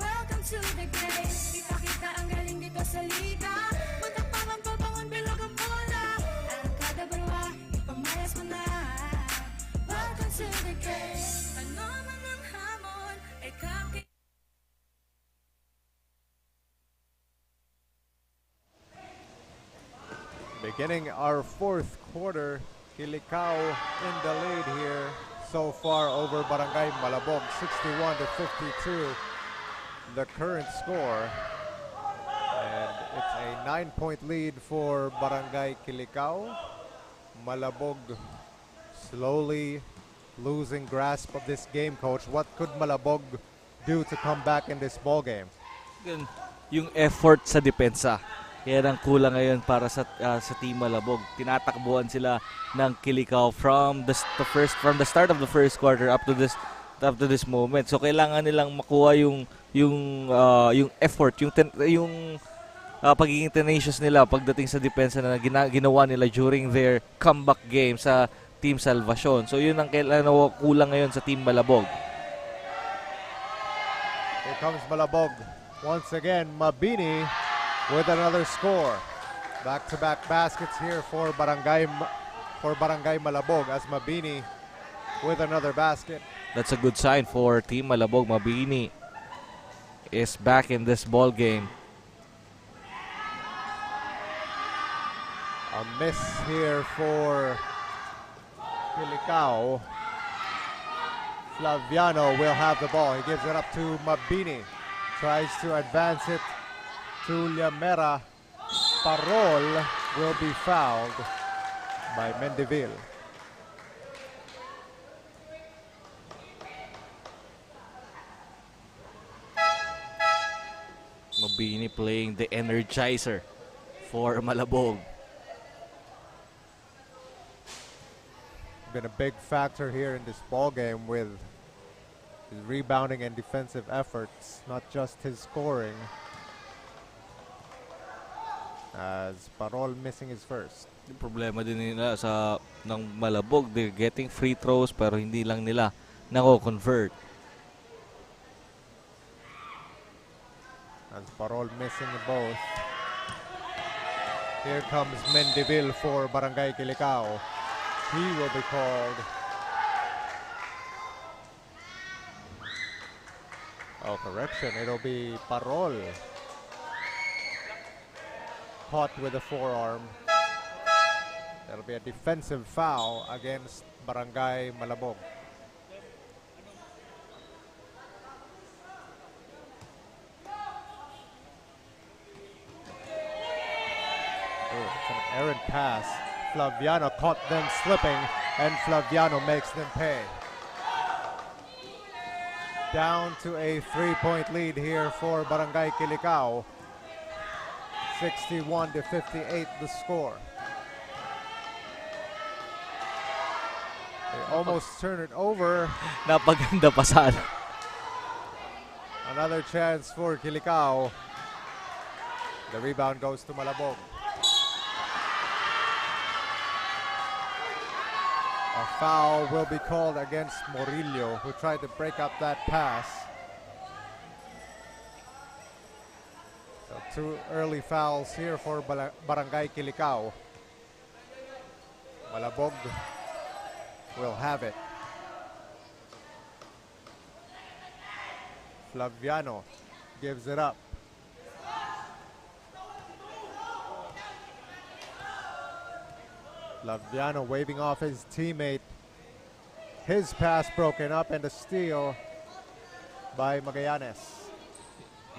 Welcome to the game. Ipakita ang galing dito sa liga. Magtakpangan, pabangon, bilog ang bola. Arangkada, Banwa, ipamalas mo na. Welcome to the game. Ano man ang hamon, ay kapit. Beginning our fourth quarter, Kilicao in the lead here so far over Barangay Malabog, 61-52, the current score. And it's a 9-point lead for Barangay Kilicao. Malabog slowly losing grasp of this game, coach. What could Malabog do to come back in this ball game? Yung effort sa depensa. Yan ang kulang ngayon para sa Team Malabog. Tinatakbuhan sila ng Kilicao from the start of the first quarter up to this moment. So kailangan nilang makuha yung effort, yung pagiging tenacious nila pagdating sa depensa na ginawa nila during their comeback game sa Team Salvacion. So yun ang kailangan kulang ngayon sa Team Malabog. Here comes Malabog. Once again, Mabini with another score. Back-to-back baskets here for Barangay Malabog as Mabini with another basket. That's a good sign for Team Malabog. Mabini is back in this ball game. A miss here for Kilicao. Flaviano will have the ball. He gives it up to Mabini. Tries to advance it to Llamera. Parol will be fouled by Mendeville. Mabini playing the energizer for Malabog. Been a big factor here in this ball game with his rebounding and defensive efforts, not just his scoring. As Parol missing his first. Yung problema din nila ng Malabog, they're getting free throws pero hindi lang nila nako-convert. As Parol missing both. Here comes Mendeville for Barangay Kilicao. He will be called. Oh, correction. It'll be Parol. Caught with a forearm. That'll be a defensive foul against Barangay Malabog. Oh, it's an errant pass. Flaviano caught them slipping, and Flaviano makes them pay. Down to a 3-point lead here for Barangay Kilicao. 61-58 the score. They almost turn it over. Napaganda pa sana. Another chance for Kilicao. The rebound goes to Malabog. A foul will be called against Morillo, who tried to break up that pass. So 2 early fouls here for Barangay Kilicao. Malabog will have it. Flaviano gives it up. Flaviano waving off his teammate. His pass broken up and a steal by Magallanes.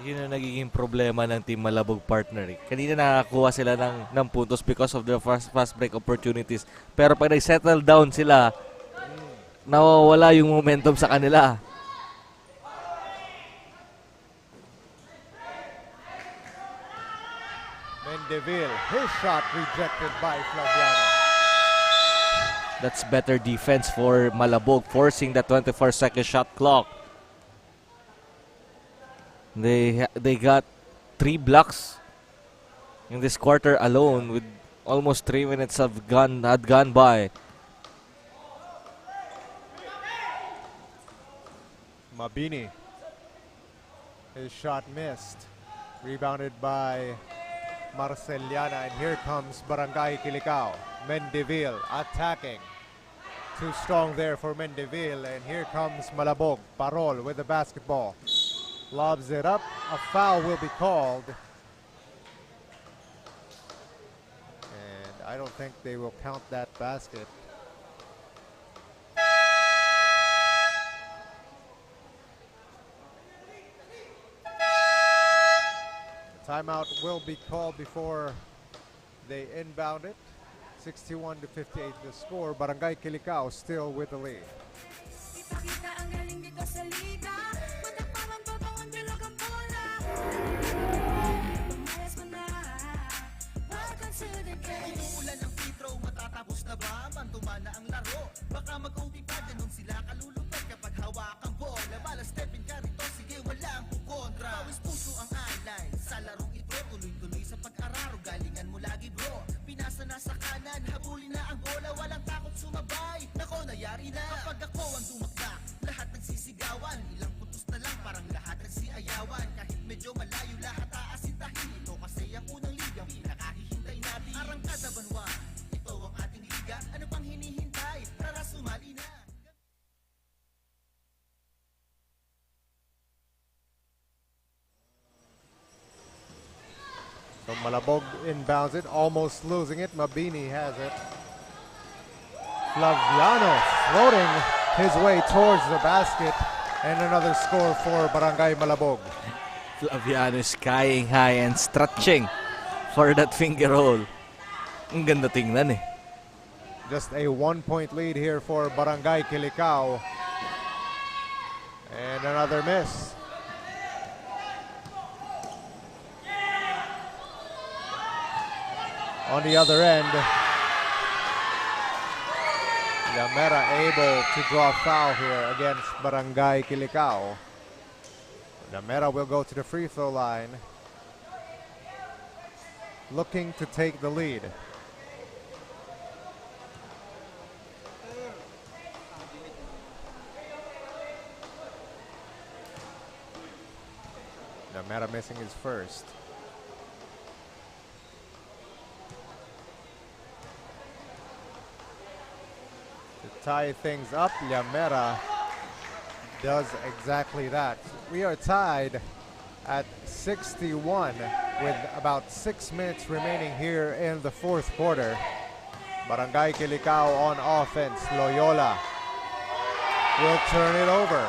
Yun ang nagiging problema ng Team Malabog partner. Kanina nakakuha sila ng puntos because of the fast break opportunities. Pero pag nag-settle down sila, nawawala yung momentum sa kanila. Mendeville, his shot rejected by Flaviano. That's better defense for Malabog, forcing the 24-second shot clock. They got 3 blocks in this quarter alone, with almost 3 minutes had gone by. Mabini, his shot missed. Rebounded by Marceliana, and here comes Barangay Kilicao. Mendeville attacking. Too strong there for Mendeville, and here comes Malabog. Parol with the basketball. Lobs it up. A foul will be called. And I don't think they will count that basket. Timeout will be called before they inbound it. 61-58 the score. Barangay Kilicao still with the lead. Ipakita ang galing dito sa liga. Matakpakan pa bang ang bilog ang bola. Pamalas mo na. Malabog inbounds it, almost losing it. Mabini has it. Flaviano floating his way towards the basket. And another score for Barangay Malabog. Flaviano is skying high and stretching for that finger roll. Ang ganda tingnan eh. Just a 1-point lead here for Barangay Kilicao. And another miss. On the other end, Lamera able to draw foul here against Barangay Kilicao. Lamera will go to the free throw line, looking to take the lead. Lamera missing his first. To tie things up, Lamera does exactly that. We are tied at 61 with about 6 minutes remaining here in the fourth quarter. Barangay Kilicao on offense. Loyola will turn it over.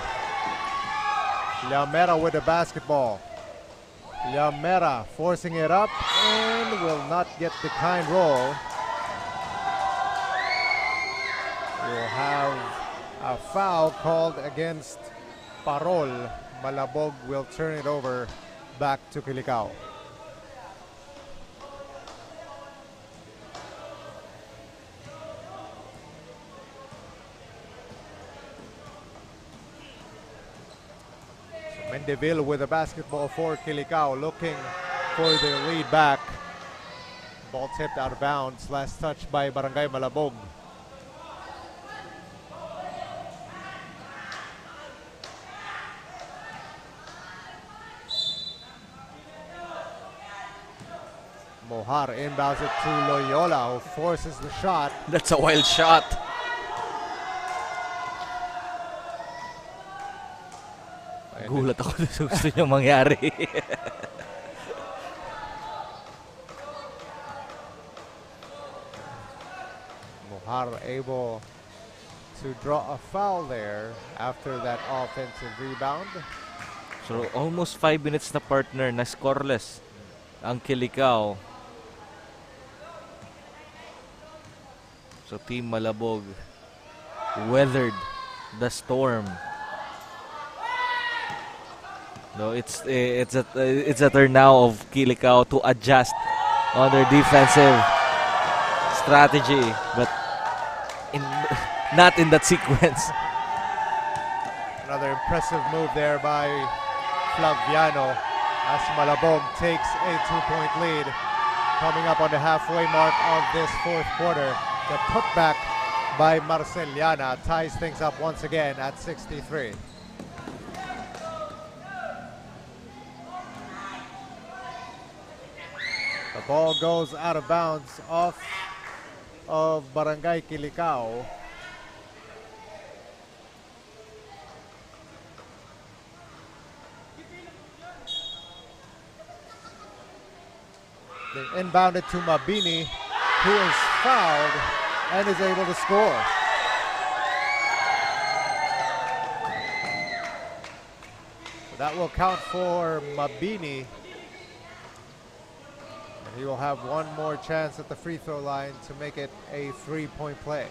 Lamera with the basketball. Lamera forcing it up and will not get the kind roll. We'll have a foul called against Parol. Malabog will turn it over back to Kilicao. So Mendeville with the basketball for Kilicao, looking for the lead back. Ball tipped out of bounds. Last touch by Barangay Malabog. Mohar inbounds it to Loyola, who forces the shot. That's a wild shot. Gulat ako sa gusto niya mangyari. Mohar able to draw a foul there after that offensive rebound. So almost 5 minutes na partner na scoreless ang Kilicao. So Team Malabog weathered the storm. No, it's a turn now of Kilicao to adjust on their defensive strategy, but not in that sequence. Another impressive move there by Flaviano as Malabog takes a 2-point lead. Coming up on the halfway mark of this fourth quarter. The putback by Marceliana ties things up once again at 63. The ball goes out of bounds off of Barangay Kilicao. They inbounded to Mabini, who is fouled and is able to score. So that will count for Mabini. And he will have one more chance at the free throw line to make it a 3-point play.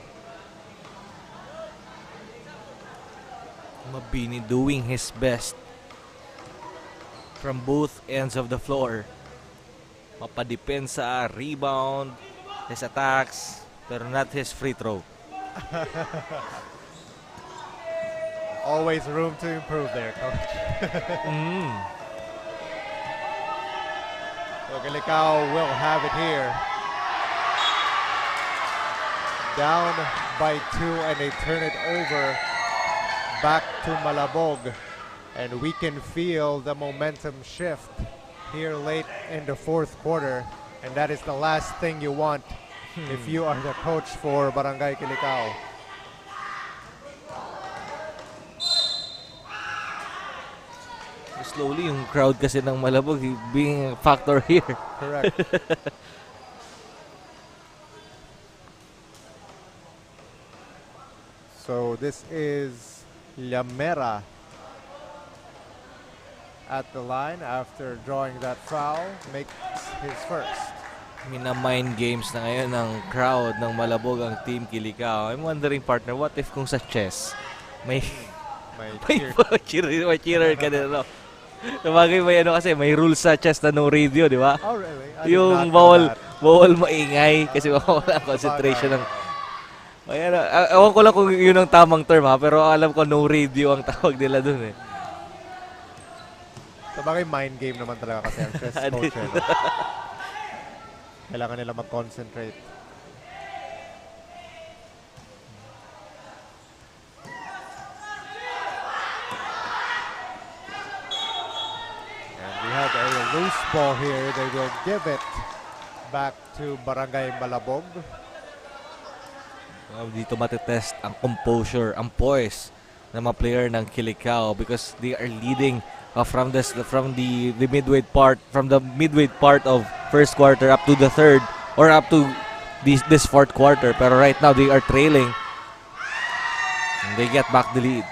Mabini doing his best from both ends of the floor. Mapadepensa, rebound, his attacks, pero not his free throw. Always room to improve there, Coach. So Kilicao will have it here. Down by 2 and they turn it over back to Malabog. And we can feel the momentum shift here late in the fourth quarter. And that is the last thing you want if you are the coach for Barangay Kilicao. Slowly, yung crowd kasi ng Malabog being a factor here. Correct. So this is Llamera at the line after drawing that foul, makes his first. Mina-mind games na ngayon ng crowd ng Malabog ang Team Kilicao. I'm wondering, partner, what if kung sa chess, may May may cheerer ka din, no? Sabagay may ano kasi, may rules sa chess na no radio, di ba? Oh, really? I did Yung not know that. bawal maingay kasi mawala ang concentration ng... Ayan, ewan ko lang kung yun ang tamang term ha, pero alam ko no radio ang tawag nila dun eh. Sabagay mind game naman talaga kasi ang chess coach. eh, no? Kailangan nila mag-concentrate. And we have a loose ball here. They will give it back to Barangay Malabog. Dito matetest ang composure, ang poise ng mga player ng Kilicao because they are leading from the midway part of first quarter up to the third or up to this fourth quarter. Pero right now they are trailing and they get back the lead.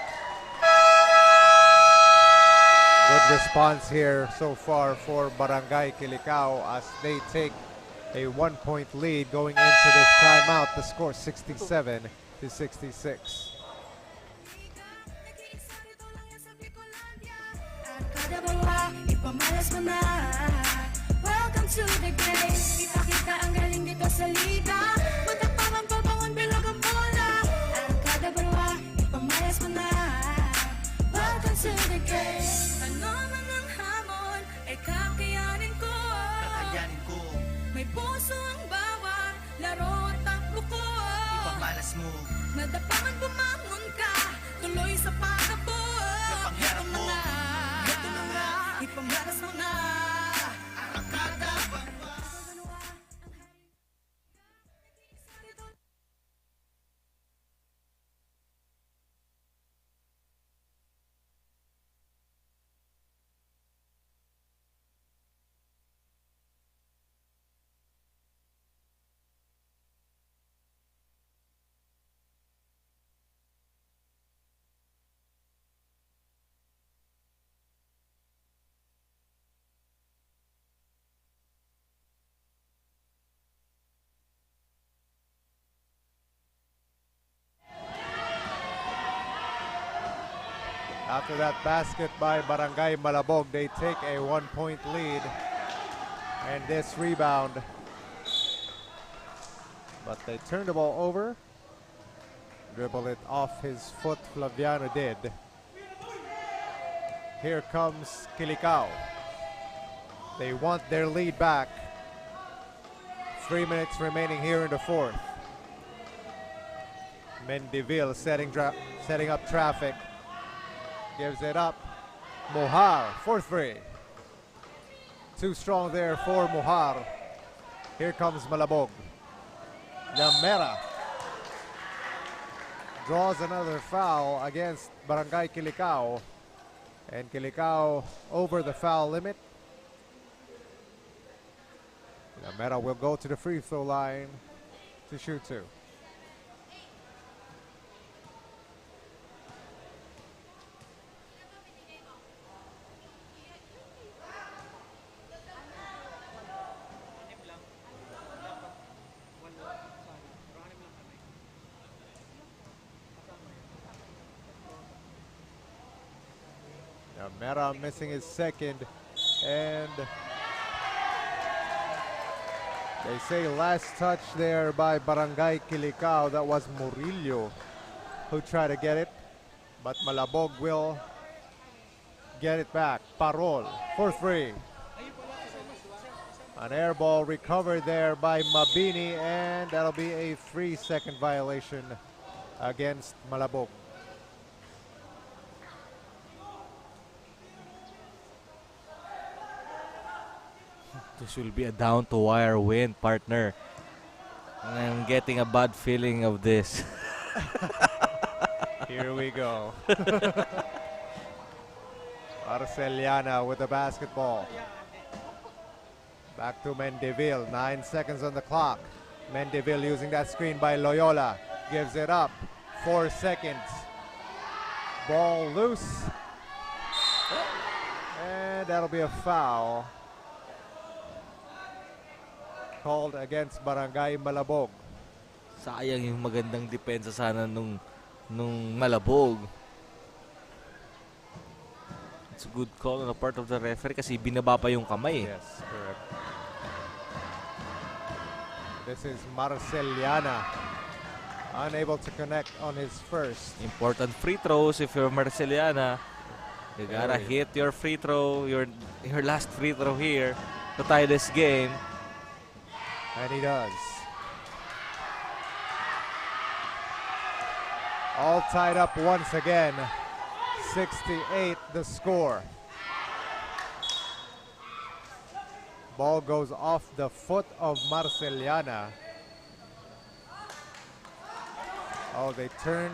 Good response here so far for Barangay Kilicao as they take a 1-point lead going into this timeout. The score 67-66. Arangkada Banwa, ipamalas mo na. Welcome to the game. Ipakita ang galing dito sa liga. Matapang ang pabangon, bilog ang bola. Arangkada Banwa, ipamalas mo na. Welcome to the game. Ano man ang hamon, ay kakayanin ko. Kakayanin ko, May puso ang bawat laro at takbo ko. ipamalas mo. Madapangan bumangon ka, tuloy sa pagkabo. Pangyarap mo, Ito na nga, ipamalas mo na. Arangkada, Banwa. After that basket by Barangay Malabog, they take a 1-point lead. And this rebound. But they turn the ball over. Dribble it off his foot, Flaviano did. Here comes Kilicao. They want their lead back. 3 minutes remaining here in the fourth. Mendivil setting up traffic. Gives it up. Mohar for three. Too strong there for Mohar. Here comes Malabog. Llamera draws another foul against Barangay Kilicao. And Kilicao over the foul limit. Llamera will go to the free throw line to shoot two. Mera missing his second, and they say last touch there by Barangay Kilicao. That was Murillo who tried to get it, but Malabog will get it back. Parol for three. An air ball recovered there by Mabini, and that'll be a 3-second violation against Malabog. This will be a down-to-wire win, partner. And I'm getting a bad feeling of this. Here we go. Marceliana with the basketball. Back to Mendeville. 9 seconds on the clock. Mendeville using that screen by Loyola. Gives it up. 4 seconds. Ball loose. And that'll be a foul called against Barangay Malabog. Sayang yung magandang depensa sana nung Malabog. It's a good call on the part of the referee kasi binaba pa yung kamay. Yes, correct. This is Marceliana. Unable to connect on his first. Important free throws if you're Marceliana. You gotta hit your free throw, your last free throw here to tie this game. And he does. All tied up once again. 68 the score. Ball goes off the foot of Marceliana. Oh, they turn.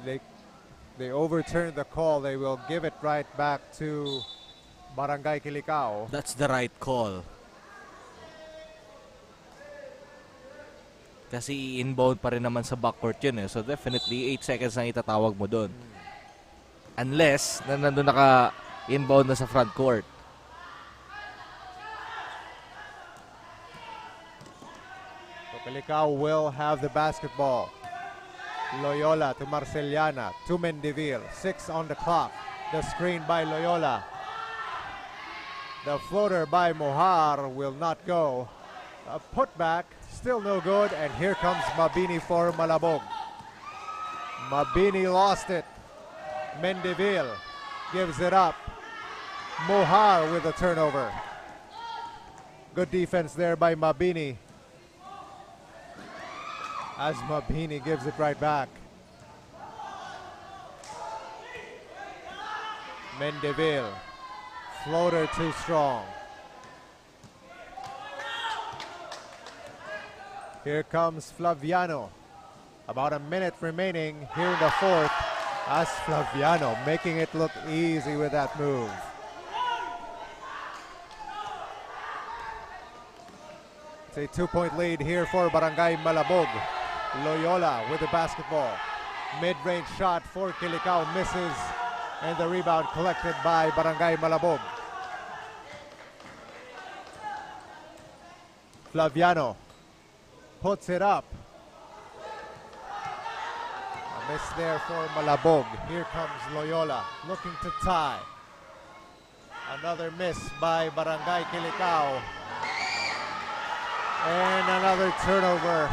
They overturn the call. They will give it right back to Barangay Kilicao. That's the right call. Kasi inbound pa rin naman sa backcourt yun eh. So definitely 8 seconds na itatawag mo doon. Unless nandun naka-inbound na sa front court. So Kilicao will have the basketball. Loyola to Marceliana to Mendeville. 6 on the clock. The screen by Loyola. The floater by Mohar will not go. A putback, still no good, and here comes Mabini for Malabog. Mabini lost it. Mendeville gives it up. Mohar with a turnover. Good defense there by Mabini. As Mabini gives it right back. Mendeville. Floater too strong. Here comes Flaviano. About a minute remaining here in the fourth. As Flaviano making it look easy with that move. It's a 2-point lead here for Barangay Malabog. Loyola with the basketball. Mid-range shot for Kilicao misses. And the rebound collected by Barangay Malabog. Flaviano puts it up. A miss there for Malabog. Here comes Loyola looking to tie. Another miss by Barangay Kilicao. And another turnover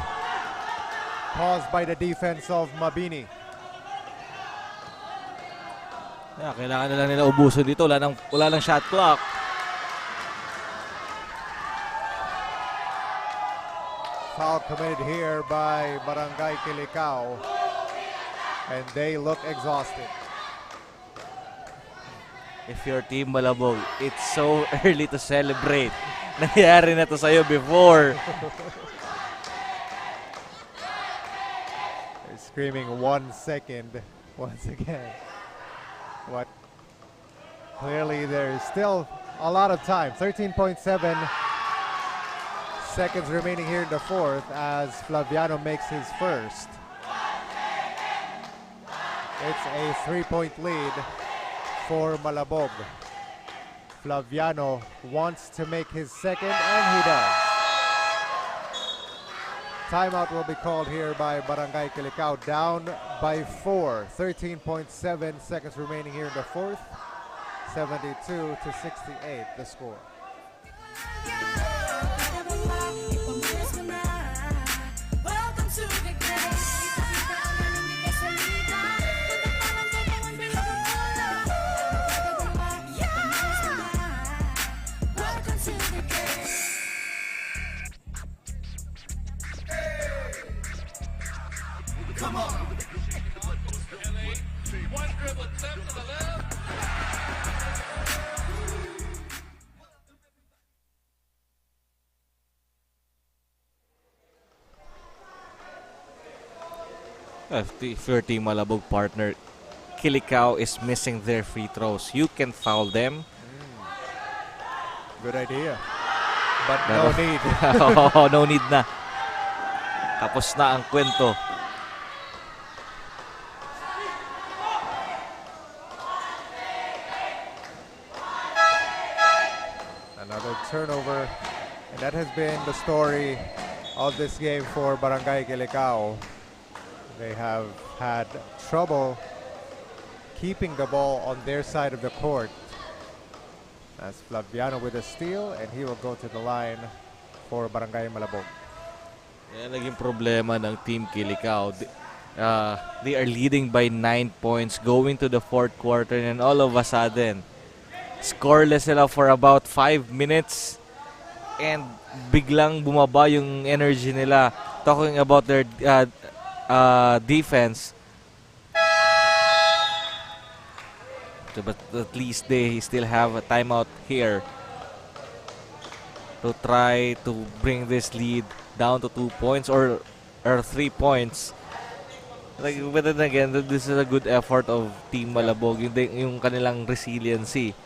caused by the defense of Mabini. Yeah, kailangan na lang nila ubusin dito. Wala nang shot clock. Foul committed here by Barangay Kilicao. And they look exhausted. If your team Malabog, it's so early to celebrate. Nangyari na to sa'yo before. They're screaming 1 second once again. What? Clearly there's still a lot of time. 13.7 seconds remaining here in the fourth as Flaviano makes his first. It's a 3-point lead for Malabog. Flaviano wants to make his second, and he does. Timeout will be called here by Barangay Kilicao, down by 4. 13.7 seconds remaining here in the fourth. 72-68 the score. Welcome to the game. Welcome to the game. Come on. One dribble, step to the left. If your Team Malabog partner, Kilicao, is missing their free throws, you can foul them. Good idea. But no need. Oh, no need na. Tapos na ang kwento. Another turnover. And that has been the story of this game for Barangay Kilicao. They have had trouble keeping the ball on their side of the court. As Flaviano with a steal, and he will go to the line for Barangay Malabog. Yan naging problema ng Team Kilicao. They are leading by 9 points going to the fourth quarter, and all of a sudden, scoreless sila for about 5 minutes, and biglang bumaba yung energy nila. Talking about their defense, but at least they still have a timeout here to try to bring this lead down to 2 points or 3 points. Like, but then again, this is a good effort of Team Malabog, yung kanilang resiliency.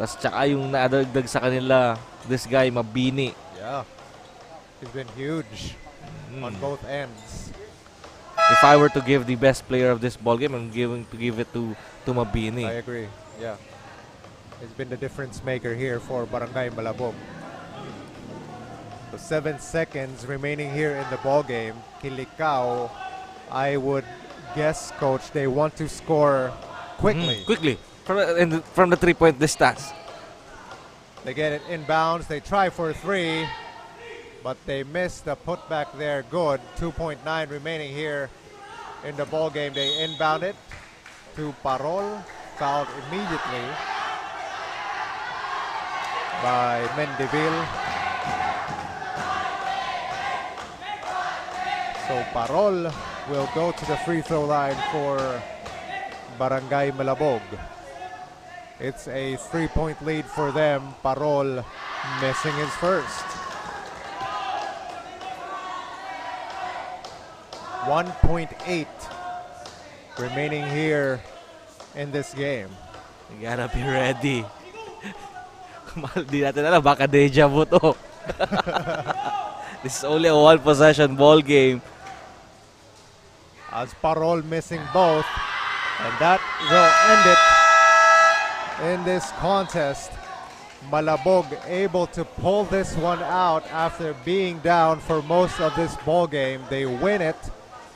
Tas tsaka yung nadagdag sa kanila, this guy Mabini. Yeah, he's been huge on both ends. If I were to give the best player of this ball game, I'm going to give it to Mabini. I agree. Yeah, he's been the difference maker here for Barangay Malabog. So 7 seconds remaining here in the ball game. Kilicao, I would guess, coach, they want to score quickly. Quickly from the 3-point distance. They get it inbounds. They try for 3, but they miss the putback there. Good. 2.9 remaining here in the ball game. They inbound it to Parol, fouled immediately by Mendivil. So Parol will go to the free throw line for Barangay Malabog. It's a 3-point lead for them. Parol missing his first. 1.8 remaining here in this game. You gotta be ready. Di natin alam, baka deja vu to. This is only a 1-possession ball game. As Parol missing both, and that will end it in this contest. Malabog able to pull this one out after being down for most of this ball game. They win it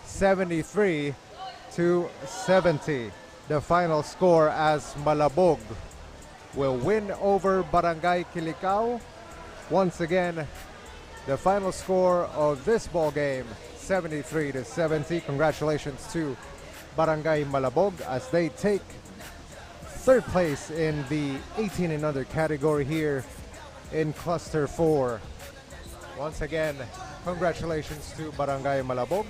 73-70. The final score as Malabog will win over Barangay Kilicao. Once again, the final score of this ball game, 73-70. Congratulations to Barangay Malabog as they take third place in the 18 and under category here in Cluster 4. Once again, congratulations to Barangay Malabog.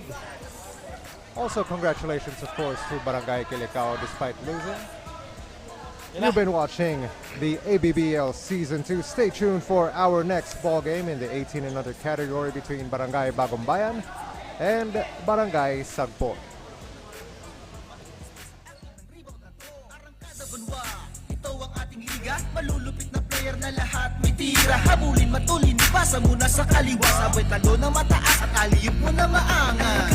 Also, congratulations, of course, to Barangay Kilicao despite losing. You've been watching the ABBL Season 2. Stay tuned for our next ball game in the 18 and under category between Barangay Bagumbayan and Barangay Sagpon. Arangkada, Banwa, ito ang ating liga. Malulupit na player na lahat may tira. Habulin, matulin, ipasa muna sa kaliwa. Sabay talo na mataas at aliyip mo na maangas.